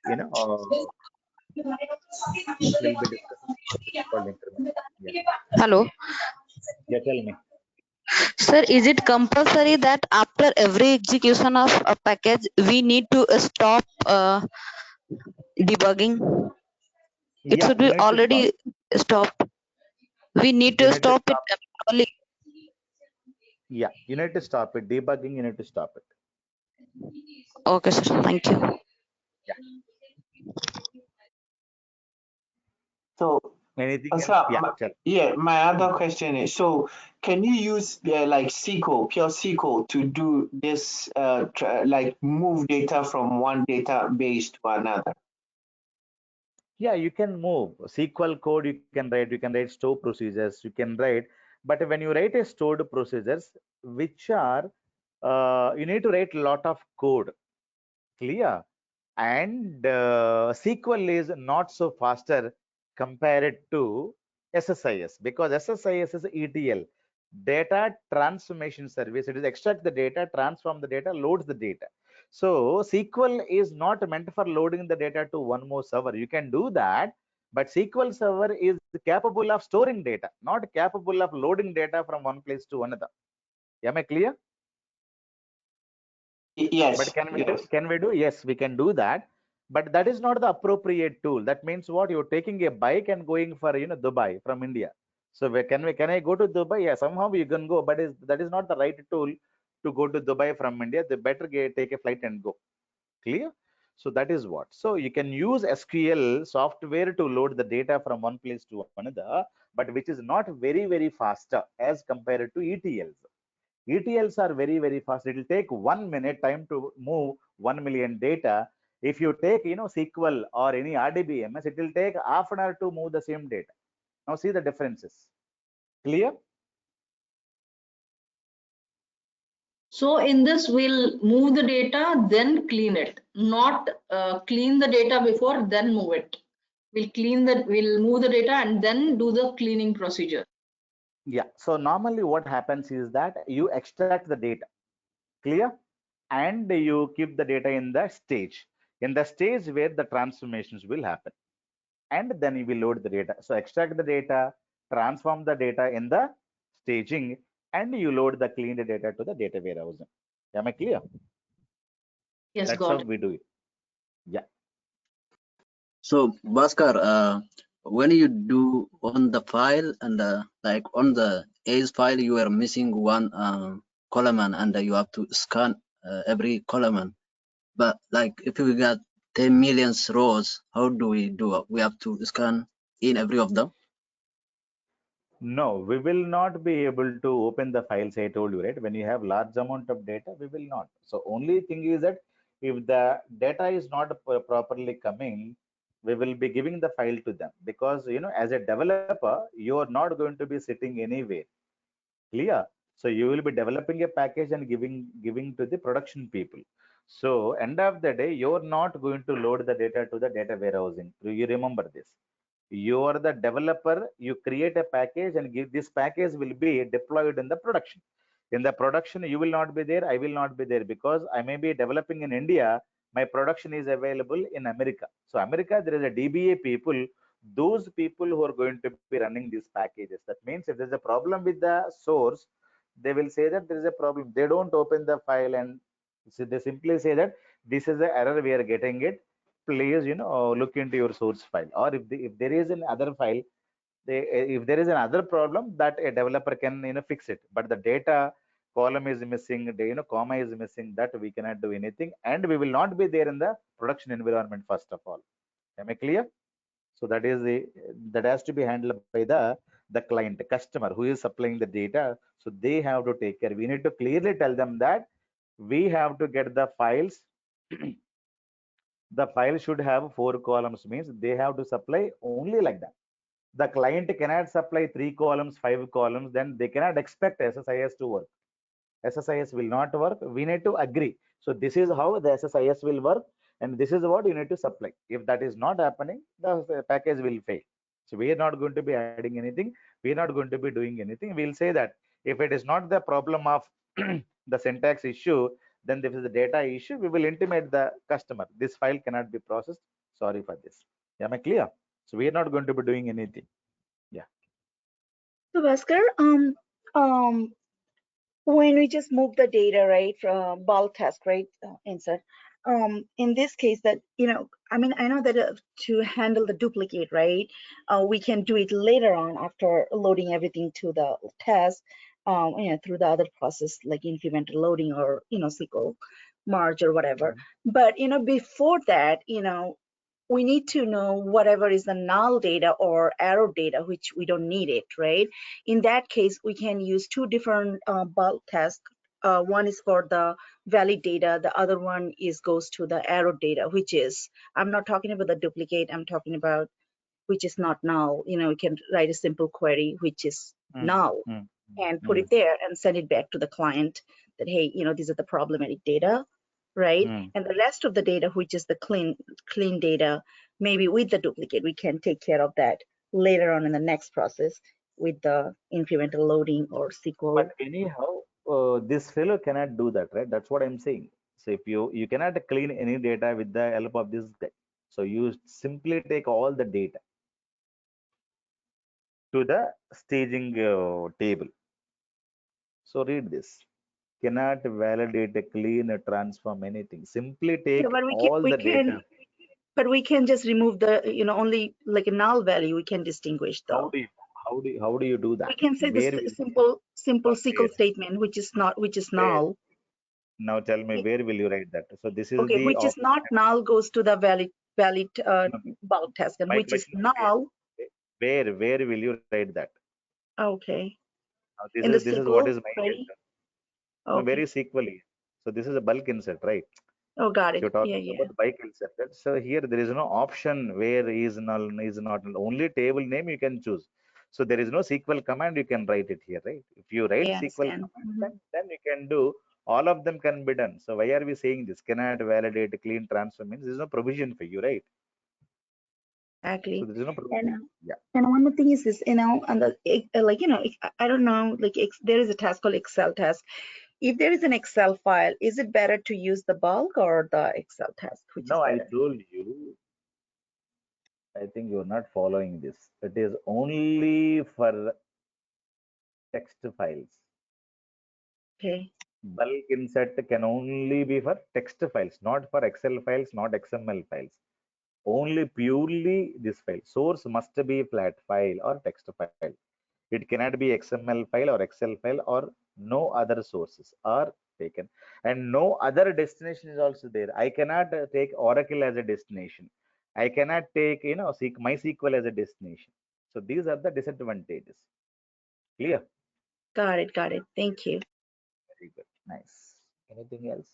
you know, we'll be discussing what is called incremental. Yeah. Hello. Yeah, tell me. Sir, is it compulsory that after every execution of a package, we need to stop debugging? It Yeah, should you be need to stop. already stopped. We need You to need to stop it stop. manually. Yeah, you need to stop it. Debugging, you need to stop it. Okay, sir. Thank you. Yeah. So, Anything else? sir, Yeah, tell. my other question is, so can you use like SQL, pure SQL to do this, like move data from one database to another? Yeah, you can move. SQL code you can write store procedures, you can write. But when you write a stored procedures, which are, you need to write a lot of code. Clear? And SQL is not so faster compared to SSIS, because SSIS is ETL, data transformation service. It is extract the data, transform the data, loads the data. So SQL is not meant for loading the data to one more server. You can do that, but SQL server is capable of storing data, not capable of loading data from one place to another. Am I clear? Yes, But can we yes. do? Can we do? Yes, we can do that. But that is not the appropriate tool. That means what? You're taking a bike and going for Dubai from India. So can I go to Dubai? Yeah, somehow you can go, but that is not the right tool to go to Dubai from India. They better take a flight and go. Clear? So that is what. So you can use SQL software to load the data from one place to another, but which is not very faster as compared to ETLs. ETLs are very fast. It will take 1 minute time to move 1 million data. If you take SQL or any RDBMS, it will take half an hour to move the same data. Now see the differences. Clear? So in this, we'll move the data, then clean it, not clean the data before, then move it. We'll move the data and then do the cleaning procedure. Yeah. So normally what happens is that you extract the data. Clear? And you keep the data in the stage where the transformations will happen. And then you will load the data. So extract the data, transform the data in the staging, and you load the cleaned data to the data warehousing. Am I clear? Yes, That's how got it. we do it. Yeah. So, Bhaskar, when you do on the file and like on the ACE file, you are missing one column and you have to scan every column. But like if we got 10 million rows, how do we do it? We have to scan in every of them. No, we will not be able to open the files. I told you, right? When you have large amount of data, we will not. So only thing is that if the data is not properly coming, we will be giving the file to them, because as a developer, you are not going to be sitting anywhere. Clear? So you will be developing a package and giving to the production people. So end of the day, you're not going to load the data to the data warehousing. You remember this. You are the developer, you create a package and give this package will be deployed in the production. In the production, you will not be there, I will not be there, because I may be developing in India, my production is available in America. So America, there is a DBA people, those people who are going to be running these packages. That means if there's a problem with the source, they will say that there is a problem. They don't open the file, and so they simply say that this is the error we are getting it, please look into your source file. Or if there is an other file, if there is another problem, that a developer can fix it. But the data column is missing, the comma is missing, that we cannot do anything, and we will not be there in the production environment first of all. Am I clear? So that has to be handled by the client, customer who is supplying the data. So they have to take care. We need to clearly tell them that we have to get the files. The file should have 4 columns, means they have to supply only like that. The client cannot supply 3 columns, 5 columns, then they cannot expect SSIS to work. SSIS will not work. We need to agree. So this is how the SSIS will work, and this is what you need to supply. If that is not happening, the package will fail. So we are not going to be adding anything. We are not going to be doing anything. We'll say that if it is not the problem of the syntax issue, then this is the data issue. We will intimate the customer. This file cannot be processed. Sorry for this. Am I clear? So we are not going to be doing anything. Yeah. So Bhaskar, when we just move the data, right, from bulk task, right, insert, in this case that, I mean, I know that to handle the duplicate, right, we can do it later on after loading everything to the task, through the other process like incremental loading or, SQL merge or whatever. But, before that, we need to know whatever is the null data or arrow data, which we don't need it, right? In that case, we can use two different bulk tasks. One is for the valid data, the other one goes to the arrow data, which is, I'm not talking about the duplicate, I'm talking about which is not null. We can write a simple query, which is null, and put it there and send it back to the client that, hey, these are the problematic data, right? And the rest of the data, which is the clean data, maybe with the duplicate, we can take care of that later on in the next process with the incremental loading or SQL. But anyhow, this fellow cannot do that, right? That's what I'm saying. So if you cannot clean any data with the help of this guy. So you simply take all the data to the staging table. So read this. Cannot validate, clean, transform anything. Simply take But all the data. but we can just remove the, only like a null value we can distinguish How though. do you how do you do that? We can say Where this will simple SQL where statement, which is where null. now tell me, where will you write that? So this is Okay, the which is option. not null goes to the valid No, bulk task, and my which is question is null. where will you write that? Okay. Now In the this is what SQL is my query. concern. No, Okay. very equally. So this is a bulk insert, right? Oh, got So it. you're Yeah, talking yeah. about the bulk insert. So here there is no option where is null, is not null. Only table name you can choose. So there is no SQL command, you can write it here, right? If you write I SQL understand. command, then you can do, all of them can be done. So why are we saying this? Cannot validate, clean, transfer means there is no provision for you, right? So Exactly. there is no provision. Yeah. And one more thing is this, and the like, I don't know, like there is a task called Excel task. If there is an Excel file, is it better to use the bulk or the Excel task? Which is No, I better? told you I think you're not following this. It is only for text files. Okay. Bulk insert can only be for text files, not for Excel files, not XML files. Only purely this file. Source must be flat file or text file. It cannot be XML file or Excel file or no other sources are taken. And no other destination is also there. I cannot take Oracle as a destination. I cannot take, MySQL as a destination. So these are the disadvantages. Clear? Got it. Got it. Thank you. Very good. Nice. Anything else?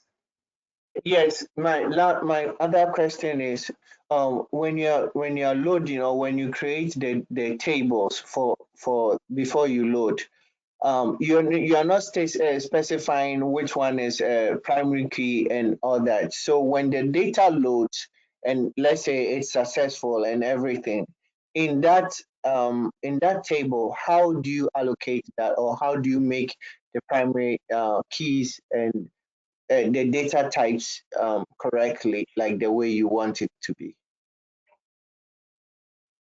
Yes, my other question is, when you're loading or when you create the tables for before you load, you're not specifying which one is primary key and all that. So when the data loads and let's say it's successful and everything, in that table, how do you allocate that, or how do you make the primary keys and the data types correctly, like the way you want it to be?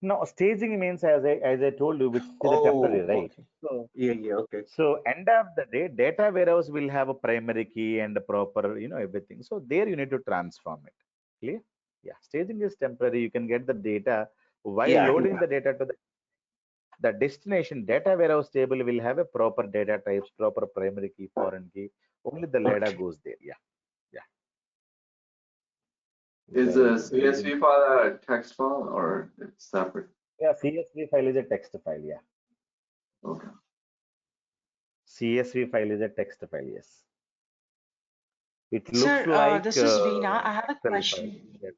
No, staging means as I told you, which is a temporary, Oh, right? okay. So Yeah, okay. so end of the day, data warehouse will have a primary key and a proper, everything. So there you need to transform it. Clear? Yeah. Staging is temporary. You can get the data while Yeah, loading the data to the destination. Data warehouse table will have a proper data types, proper primary key, foreign key. Only the data okay. goes there. Yeah. Yeah. Is Very a good. Staging. CSV file a text file or it's separate? Yeah. CSV file is a text file. Yeah. Okay. CSV file is a text file. Yes. It looks Sir, like this is Veena. I have a Excel file. question. Yeah,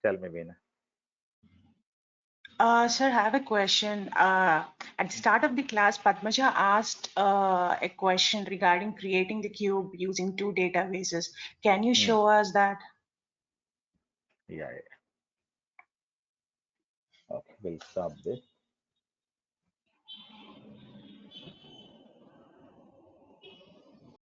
tell me, Veena. Sir, I have a question. At the start of the class, Padmaja asked a question regarding creating the cube using two databases. Can you Hmm. show us that? Yeah, yeah. Okay, we'll stop this.